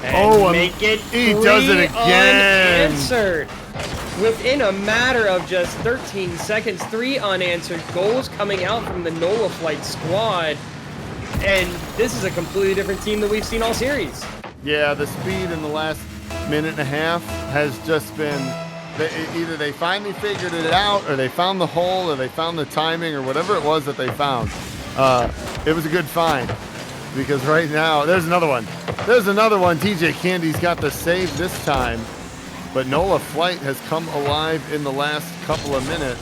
And make it he does it again. Unanswered. Within a matter of just 13 seconds, 3 unanswered goals coming out from the Nola Flight squad. and this is a completely different team than we've seen all series. Yeah, the speed in the last minute and a half has just been, either they finally figured it out, or they found the hole, or they found the timing, or whatever it was that they found. It was a good find, because right now, there's another one. There's another one. DJ Candy's got the save this time, but Nola Flight has come alive in the last couple of minutes,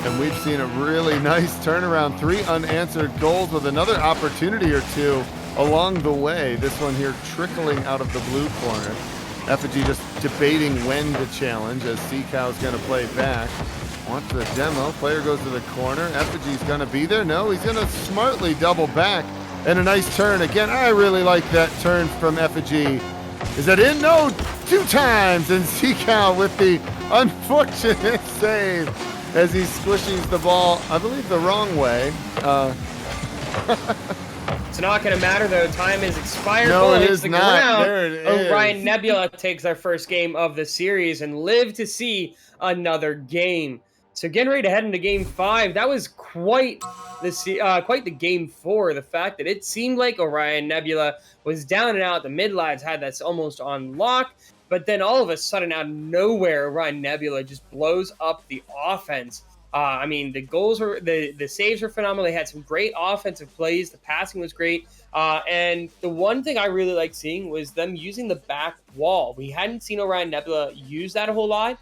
and we've seen a really nice turnaround. 3 unanswered goals with another opportunity or 2 along the way. This one here trickling out of the blue corner. Effigy just debating when to challenge, as Seacow's going to play back. Watch the demo. Player goes to the corner. Effigy's going to be there. No, he's going to smartly double back. And a nice turn. Again, I really like that turn from Effigy. Is that in? No, 2 times. And Seacow with the unfortunate save as he squishes the ball, I believe, the wrong way. It's not going to matter, though. Time is expired. No, it is not. There it is. Orion Nebula takes their first game of the series and live to see another game. So getting ready to head into Game 5. That was quite the Game 4. The fact that it seemed like Orion Nebula was down and out. The MidLads had that almost on lock. But then all of a sudden, out of nowhere, Orion Nebula just blows up the offense. I mean, the goals were, the saves were phenomenal. They had some great offensive plays. The passing was great. And the one thing I really liked seeing was them using the back wall. We hadn't seen Orion Nebula use that a whole lot.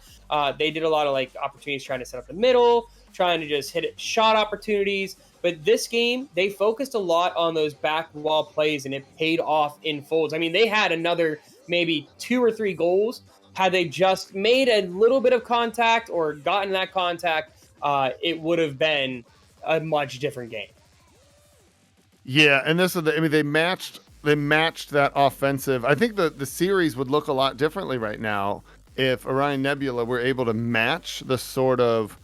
They did a lot of like opportunities trying to set up the middle, trying to just hit shot opportunities. But this game, they focused a lot on those back wall plays, and it paid off in folds. I mean, they had another maybe 2 or 3 goals. Had they just made a little bit of contact or gotten that contact, it would have been a much different game. Yeah, and this is they matched that offensive. I think the series would look a lot differently right now if Orion Nebula were able to match the sort of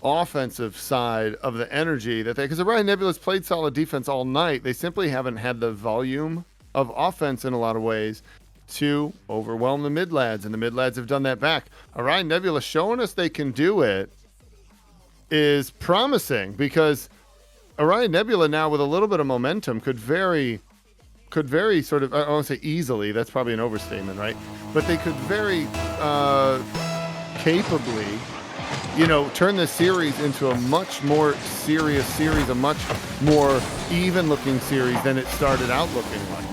offensive side of the energy that because Orion Nebula's played solid defense all night. They simply haven't had the volume of offense in a lot of ways to overwhelm the MidLads, and the MidLads have done that back. Orion Nebula showing us they can do it is promising, because Orion Nebula now with a little bit of momentum could very sort of, I won't say easily, that's probably an overstatement, right? But they could very capably, turn the series into a much more serious series, a much more even looking series than it started out looking like.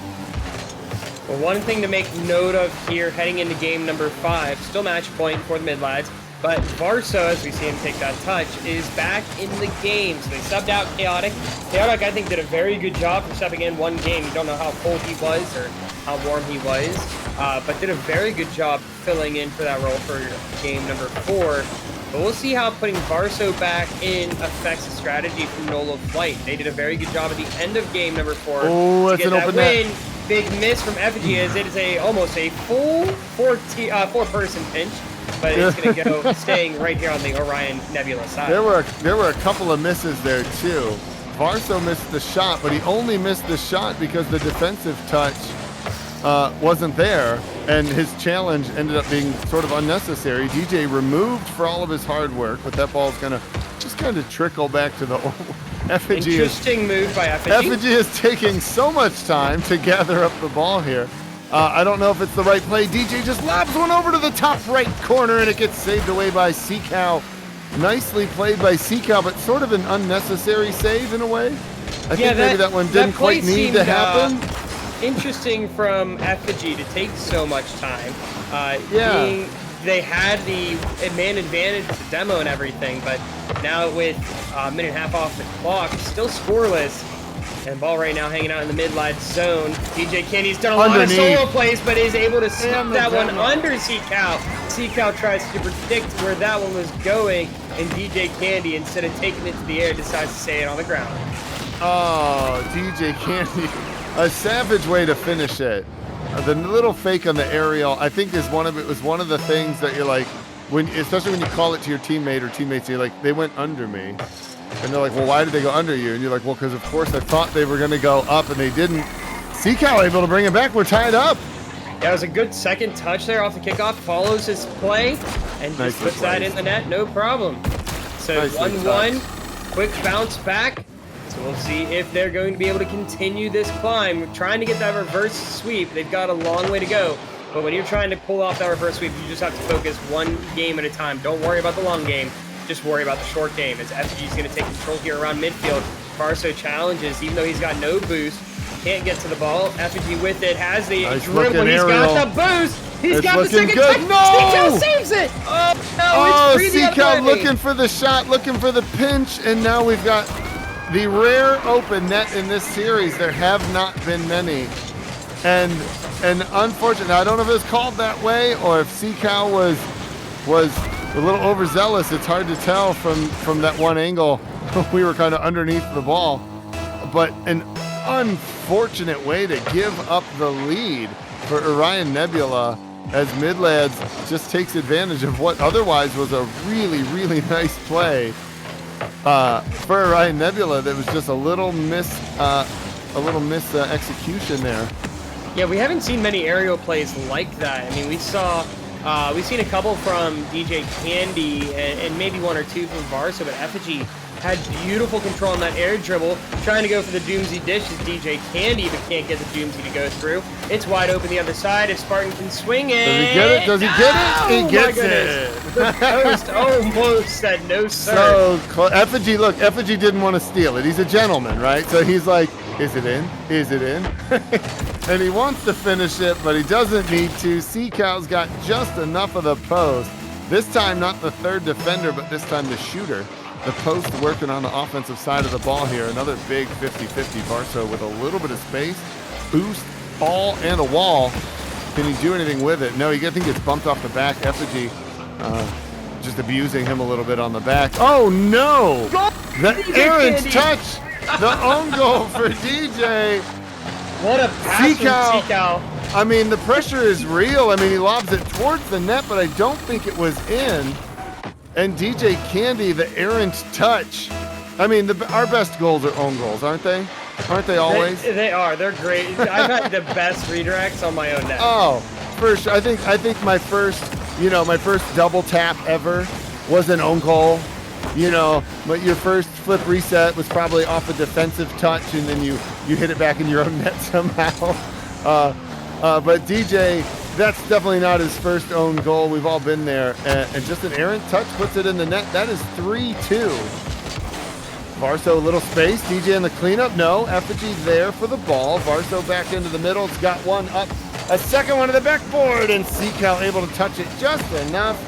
Well, one thing to make note of here heading into game number 5, still match point for the MidLads, but Varso, as we see him take that touch, is back in the game. So they subbed out Chaotic. Chaotic, I think, did a very good job for stepping in one game. You don't know how cold he was or how warm he was, but did a very good job filling in for that role for game number 4. But we'll see how putting Varso back in affects the strategy from Nola Flight. They did a very good job at the end of game number 4 to get that win. Net. Big miss from Effigy, as it is almost a full 4-person pinch. But it's going to go staying right here on the Orion Nebula side. There were a couple of misses there too. Varso missed the shot, but he only missed the shot because the defensive touch wasn't there, and his challenge ended up being sort of unnecessary. DJ removed for all of his hard work, but that ball's going to just kind of trickle back to the Effigy. Interesting move by Effigy. Effigy is taking so much time to gather up the ball here. I don't know if it's the right play. DJ just lobs one over to the top right corner, and it gets saved away by Seacow. Nicely played by Seacow, but sort of an unnecessary save in a way. I think maybe that one didn't quite need to happen. Interesting from Effigy to take so much time. They had the man advantage with the demo and everything, but now with a minute and a half off the clock, still scoreless. And ball right now hanging out in the MidLads zone. DJ Candy's done a lot of solo plays, but is able to snap that one under Seacow. Seacow tries to predict where that one was going, and DJ Candy, instead of taking it to the air, decides to stay it on the ground. Oh, DJ Candy. A savage way to finish it. The little fake on the aerial, I think was one of the things that you're like, especially when you call it to your teammate or teammates, you're like, they went under me. And they're like, well, why did they go under you? And you're like, well, because of course I thought they were going to go up, and they didn't. Seacow able to bring it back. We're tied up. Yeah, it was a good second touch there off the kickoff. Follows his play and just puts that in the net. No problem. So 1-1. Quick bounce back. So we'll see if they're going to be able to continue this climb. We're trying to get that reverse sweep. They've got a long way to go. But when you're trying to pull off that reverse sweep, you just have to focus one game at a time. Don't worry about the long game. Just worry about the short game, as FG is going to take control here around midfield. Varso challenges, even though he's got no boost. Can't get to the ball. FG with it, has the dribble. He's got the boost. He's got the second touch. No! CCal saves it. Oh, no, it's CCal looking for the shot, looking for the pinch, and now we've got the rare open net in this series. There have not been many. And unfortunately, I don't know if it was called that way or if CCal was a little overzealous. It's hard to tell from that one angle. We were kind of underneath the ball. But an unfortunate way to give up the lead for Orion Nebula, as MidLads just takes advantage of what otherwise was a really, really nice play for Orion Nebula. That was just a little miss execution there. Yeah, we haven't seen many aerial plays like that. I mean, we've seen a couple from DJ Candy and maybe one or two from Varso, but Effigy had beautiful control on that air dribble. Trying to go for the Doomsy dish is DJ Candy, but can't get the Doomsy to go through. It's wide open the other side. If Spartan can swing it. Does he get it? Does he get it? He gets it. The post almost said no, sir. So, Effigy, look, Effigy didn't want to steal it. He's a gentleman, right? So he's like, is it in? Is it in? And he wants to finish it, but he doesn't need to. CCal's got just enough of the post. This time, not the third defender, but this time the shooter. The post working on the offensive side of the ball here. Another big 50-50 Varso with a little bit of space, boost, ball, and a wall. Can he do anything with it? No, I think it's bumped off the back. Effigy just abusing him a little bit on the back. Oh, no! The Aaron's touch! The own goal for DJ. What a pass from CCal. I mean, the pressure is real. I mean, he lobs it towards the net, but I don't think it was in. And DJ Candy, the errant touch. I mean, our best goals are own goals, aren't they? Aren't they always? They are. They're great. I've had the best redirects on my own net. Oh, for sure. I think my first double tap ever was an own goal. But your first flip reset was probably off a defensive touch, and then you hit it back in your own net somehow. But DJ, that's definitely not his first own goal. We've all been there. And just an errant touch puts it in the net. That is 3-2. Varso, a little space. DJ in the cleanup. No. Effigy there for the ball. Varso back into the middle. It's got one up. A second one to the backboard. And CCal able to touch it just enough,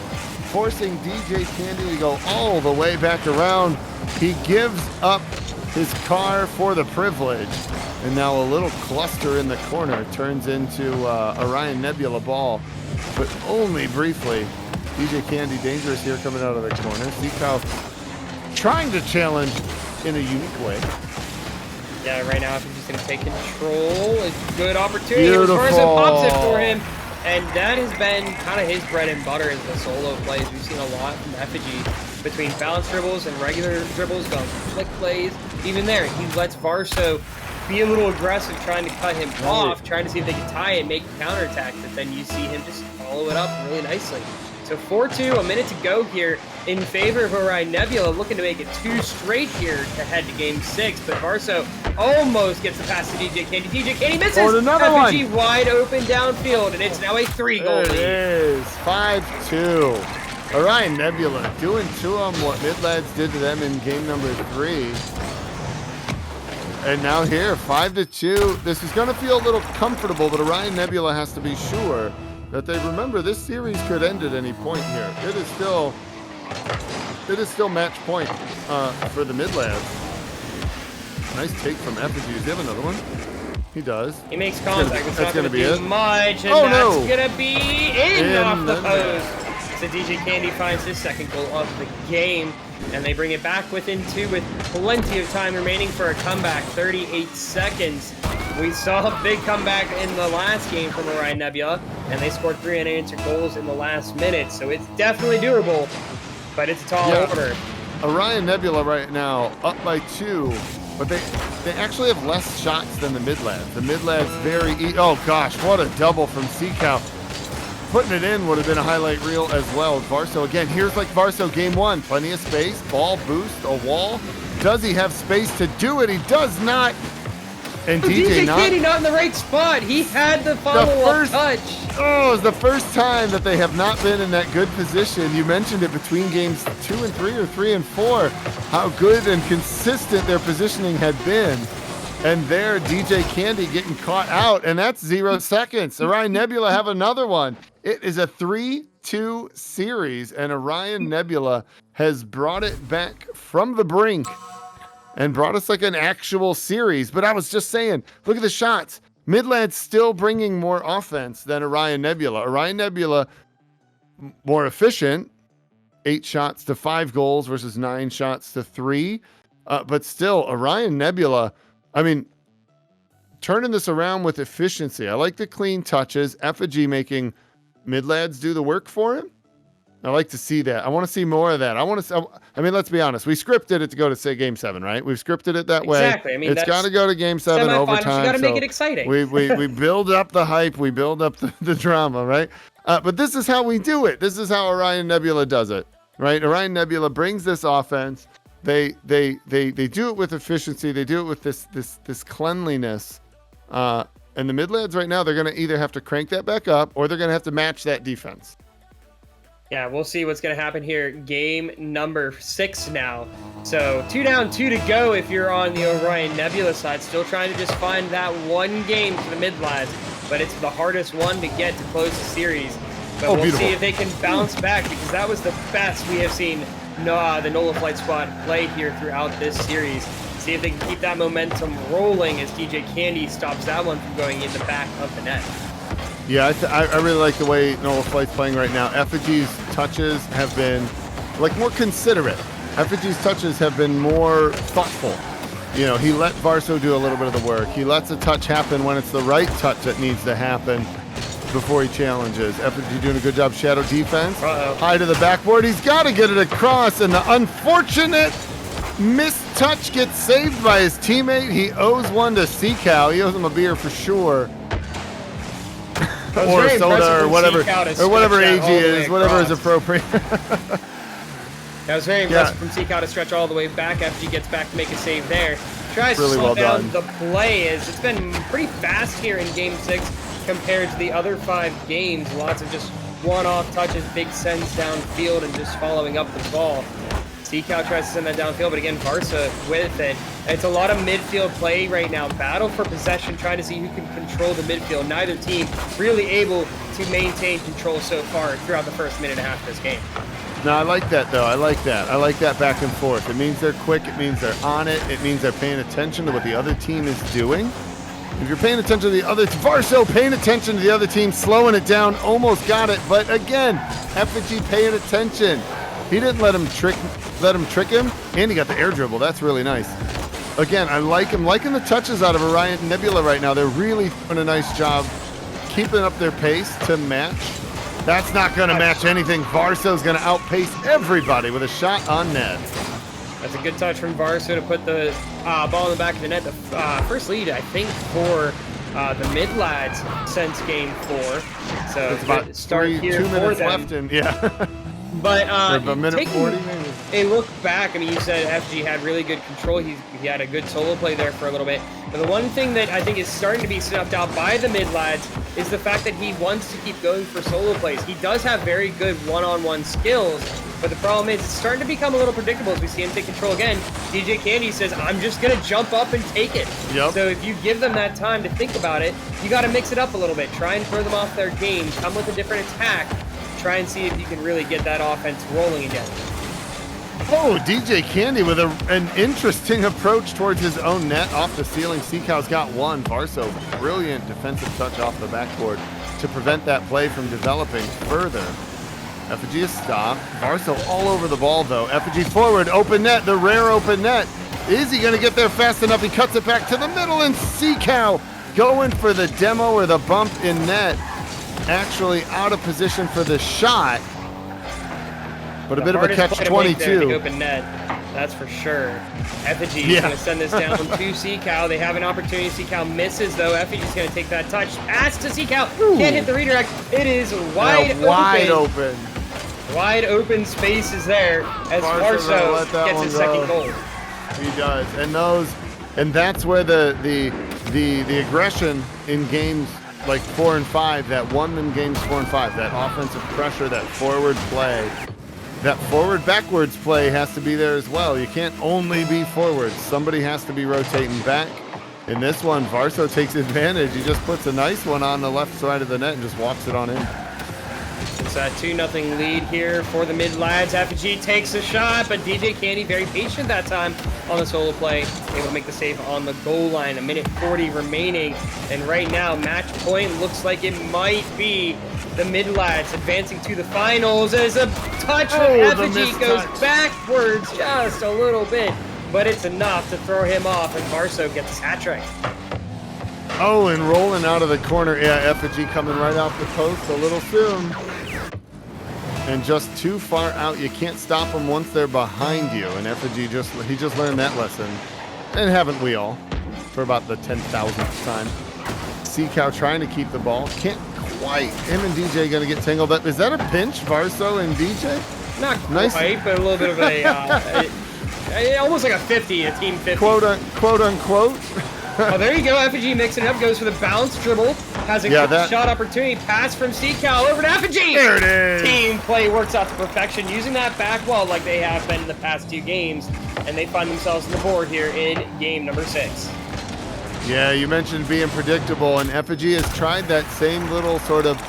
forcing DJ Candy to go all the way back around. He gives up his car for the privilege. And now a little cluster in the corner turns into Orion Nebula ball, but only briefly. DJ Candy dangerous here coming out of the corner. CCal trying to challenge in a unique way. Yeah, right now he's just going to take control. It's a good opportunity. Beautiful. Person pops it for him. And that has been kind of his bread and butter, is the solo plays. We've seen a lot from Effigy between balance dribbles and regular dribbles, going flick plays. Even there, he lets Varso be a little aggressive, trying to cut him off, trying to see if they can tie it and make a counterattack, but then you see him just follow it up really nicely. So 4-2, a minute to go here in favor of Orion Nebula, looking to make it 2 straight here to head to game 6, but Varso almost gets the pass to DJ Candy. DJ Candy misses! Oh, another FG one. Wide open downfield, and it's now a 3-goal lead. It is 5-2. Orion Nebula doing to them what MidLads did to them in game number 3. And now here, 5-2. This is going to feel a little comfortable, but Orion Nebula has to be sure that they remember this series could end at any point here. It is still match point for the MidLads. Nice take from Effigy. Does he have another one? He does. He makes contact. It's not going to be do it. much, and that's going to be in off the post. So DJ Candy finds his second goal of the game, and they bring it back within 2 with plenty of time remaining for a comeback, 38 seconds. We saw a big comeback in the last game from Orion Nebula, and they scored 3 unanswered goals in the last minute, so it's definitely doable, but it's a tall order. Orion Nebula right now up by 2, but they actually have less shots than the MidLads. The MidLads oh gosh, what a double from CCal. Putting it in would have been a highlight reel as well. Varso again, here's like Varso game 1, plenty of space, ball boost, a wall, Does he have space to do it? He does not. And DJ Candy not in the right spot. He had the follow-up touch. Oh, it's the first time that they have not been in that good position. You mentioned it between games 2 and 3 or 3 and 4, how good and consistent their positioning had been. And there, DJ Candy getting caught out, and that's 0 seconds. Orion Nebula have another one. It is a 3-2 series, and Orion Nebula has brought it back from the brink and brought us like an actual series. But I was just saying, look at the shots. MidLads still bringing more offense than Orion Nebula. Orion Nebula more efficient, 8 shots to 5 goals versus 9 shots to 3. But still, Orion Nebula, I mean, turning this around with efficiency. I like the clean touches. Effigy making MidLads do the work for him. I like to see that. I want to see more of that. I mean, let's be honest. We scripted it to go to, say, Game 7, right? We've scripted it that way. Exactly. I mean, it's got to go to Game 7 overtime. You got to make it exciting. We build up the hype. We build up the drama, right? But this is how we do it. This is how Orion Nebula does it, right? Orion Nebula brings this offense. They do it with efficiency. They do it with this cleanliness. And the MidLads right now, they're going to either have to crank that back up or they're going to have to match that defense. Yeah, we'll see what's going to happen here. Game number 6 now. So 2 down, 2 to go if you're on the Orion Nebula side. Still trying to just find that one game for the MidLads, but it's the hardest one to get to close the series. But we'll see if they can bounce back, because that was the best we have seen the Nola Flight squad play here throughout this series. See if they can keep that momentum rolling as DJ Candy stops that one from going in the back of the net. Yeah, I really like the way Nola Flight's playing right now. Effigy's touches have been like more considerate. Effigy's touches have been more thoughtful. You know, he let Varso do a little bit of the work. He lets a touch happen when it's the right touch that needs to happen before he challenges. Effigy doing a good job shadow defense. High to the backboard. He's got to get it across, and the unfortunate missed touch gets saved by his teammate. He owes one to Seacow. He owes him a beer for sure. Or soda or whatever age he is, whatever is appropriate. That was very impressive from Seacow to stretch all the way back after he gets back to make a save there. Tries really to slow well down done. the play. It's been pretty fast here in Game 6 compared to the other 5 games. Lots of just one-off touches, big sends downfield, and just following up the ball. Seacow tries to send that downfield, but again, Varsa with it. It's a lot of midfield play right now. Battle for possession, trying to see who can control the midfield. Neither team really able to maintain control so far throughout the first minute and a half of this game. No, I like that, though. I like that. I like that back and forth. It means they're quick. It means they're on it. It means they're paying attention to what the other team is doing. If you're paying attention to the other, Varso paying attention to the other team, slowing it down, almost got it. But again, Effigy paying attention. He didn't let him trick him, and he got the air dribble. That's really nice. Again, I like him. Liking the touches out of Orion Nebula right now. They're really doing a nice job keeping up their pace to match. That's not going to match anything. Varso's going to outpace everybody with a shot on net. That's a good touch from Varso to put the ball in the back of the net. The first lead, I think, for the MidLads since Game 4. So it's about start here 2 minutes for them. left in, yeah. But a minute taking 40 maybe. a look back, I mean, you said FG had really good control. He had a good solo play there for a little bit. But the one thing that I think is starting to be snuffed out by the MidLads is the fact that he wants to keep going for solo plays. He does have very good one-on-one skills, but the problem is it's starting to become a little predictable as we see him take control again. DJ Candy says, I'm just going to jump up and take it. Yep. So if you give them that time to think about it, you got to mix it up a little bit. Try and throw them off their game. Come with a different attack. Try and see if you can really get that offense rolling again. Oh, DJ Candy with an interesting approach towards his own net off the ceiling. Seacow's got one. Varso, brilliant defensive touch off the backboard to prevent that play from developing further. Effigy is stopped. Varso all over the ball, though. Effigy forward, open net, the rare open net. Is he going to get there fast enough? He cuts it back to the middle, and Seacow going for the demo or the bump in net. Actually out of position for the shot, but a bit of a catch-22. Open net, that's for sure. Effigy is going to send this down to Seacow. They have an opportunity. Seacow misses, though. Effigy's going to take that touch. Pass to Seacow. Can't hit the redirect. It is wide open. Wide open space is there as Varso gets his second goal. He does, and that's where the aggression in games like 4 and 5 that won them games 4 and 5. That offensive pressure, that forward play, that forward backwards play has to be there as well. You can't only be forward. Somebody has to be rotating back. In this one, Varso takes advantage. He just puts a nice one on the left side of the net and just walks it on in. It's a 2-0 lead here for the MidLads. Effigy takes a shot, but DJ Candy very patient that time on the solo play. Able to make the save on the goal line. 1:40 remaining. And right now, match point looks like it might be the MidLads advancing to the finals as a touch from Effigy goes backwards just a little bit, but it's enough to throw him off, and Varso gets his hat trick. Oh, and rolling out of the corner. Yeah, Effigy coming right off the post a little soon. And just too far out. You can't stop them once they're behind you. And Effigy he just learned that lesson. And haven't we all? For about the 10,000th time. Seacow trying to keep the ball. Can't quite. Him and DJ going to get tangled up. Is that a pinch, Varso and DJ? Not quite, but a little bit of a almost like a 50, a team 50. Quote unquote. Oh, there you go. Effigy mixing it up, goes for the bounce dribble, has a good shot opportunity, pass from Seacow over to Effigy. There it is. Team play works out to perfection, using that back wall like they have been in the past 2 games, and they find themselves on the board here in game number 6. Yeah, you mentioned being predictable, and Effigy has tried that same little sort of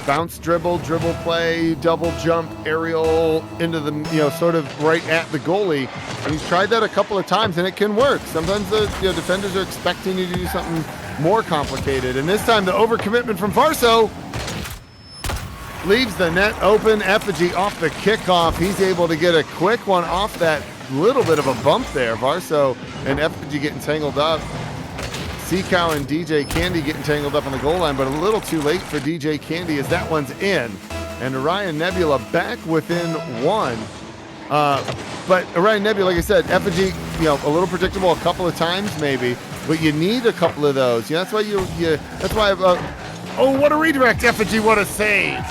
bounce dribble play, double jump, aerial into the, sort of right at the goalie. And he's tried that a couple of times, and it can work. Sometimes the defenders are expecting you to do something more complicated. And this time, the overcommitment from Varso leaves the net open. Effigy off the kickoff. He's able to get a quick one off that little bit of a bump there. Varso and Effigy getting tangled up. Seacow and DJ Candy getting tangled up on the goal line, but a little too late for DJ Candy as that one's in. And Orion Nebula back within 1. But Orion Nebula, like I said, Effigy, a little predictable a couple of times maybe, but you need a couple of those. That's why oh, what a redirect, Effigy, what a save.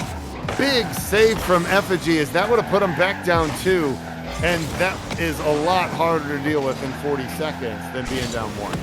Big save from Effigy, as that would have put him back down 2. And that is a lot harder to deal with in 40 seconds than being down 1.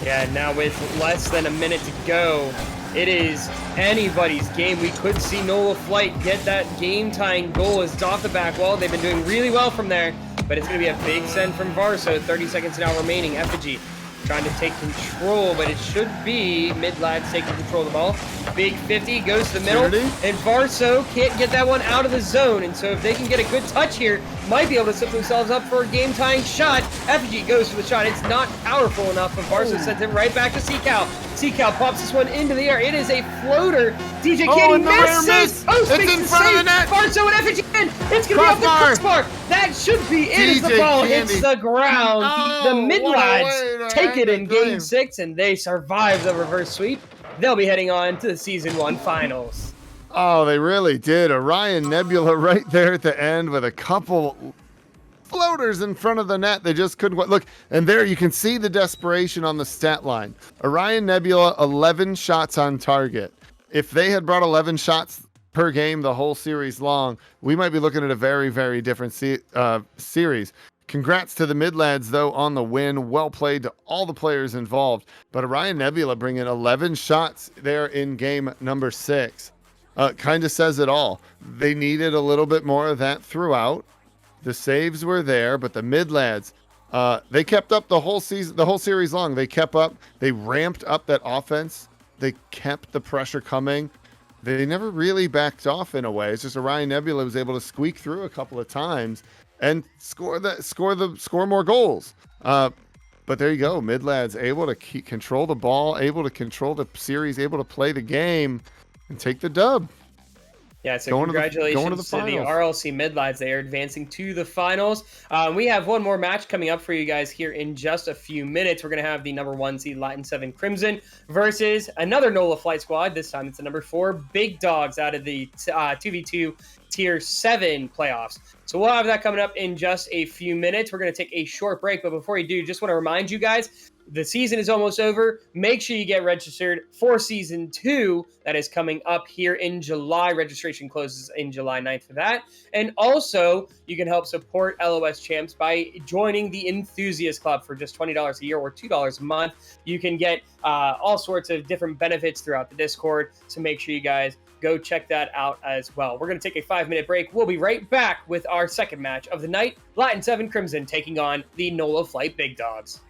Yeah, now with less than a minute to go, it is anybody's game. We could see Nola Flight get that game-tying goal as it's off the back wall. They've been doing really well from there, but it's going to be a big send from Varso. 30 seconds now remaining. Effigy trying to take control, but it should be MidLads taking control of the ball. Big 50 goes to the middle, and Varso can't get that one out of the zone. And so if they can get a good touch here, might be able to set themselves up for a game-tying shot. Effigy goes for the shot. It's not powerful enough, but Varso sends it right back to Seacow. Seacow pops this one into the air. It is a floater. DJ Candy misses. It's in front of the net. Varso and Effigy in. It's going to be off the crossbar. That should be it as the ball hits the ground. The MidLads take it in game 6, and they survive the reverse sweep. They'll be heading on to the Season 1 finals. Oh, they really did. Orion Nebula right there at the end with a couple floaters in front of the net. They just couldn't look. And there you can see the desperation on the stat line. Orion Nebula, 11 shots on target. If they had brought 11 shots per game the whole series long, we might be looking at a very, very different series. Congrats to the MidLads, though, on the win. Well played to all the players involved. But Orion Nebula bringing 11 shots there in game number 6. Kind of says it all. They needed a little bit more of that throughout. The saves were there, but the MidLads, they kept up the whole season, the whole series long. They kept up. They ramped up that offense. They kept the pressure coming. They never really backed off in a way. It's just Orion Nebula was able to squeak through a couple of times and score more goals. But there you go. MidLads able to control the ball, able to control the series, able to play the game and take the dub. Yeah, so congratulations to the RLC MidLads. They are advancing to the finals. We have one more match coming up for you guys here in just a few minutes. We're going to have the number 1 seed Latin 7 Crimson versus another NOLA Flight squad. This time it's the number 4 Big Dogs out of the 2v2 Tier 7 playoffs. So we'll have that coming up in just a few minutes. We're going to take a short break, but before we do, just want to remind you guys, the season is almost over. Make sure you get registered for season 2 that is coming up here in July. Registration closes in July 9th for that. And also, you can help support LOS Champs by joining the Enthusiast Club for just $20 a year or $2 a month. You can get all sorts of different benefits throughout the Discord, so make sure you guys go check that out as well. We're going to take a 5-minute break. We'll be right back with our second match of the night. Latin 7 Crimson taking on the NOLA Flight Big Dogs.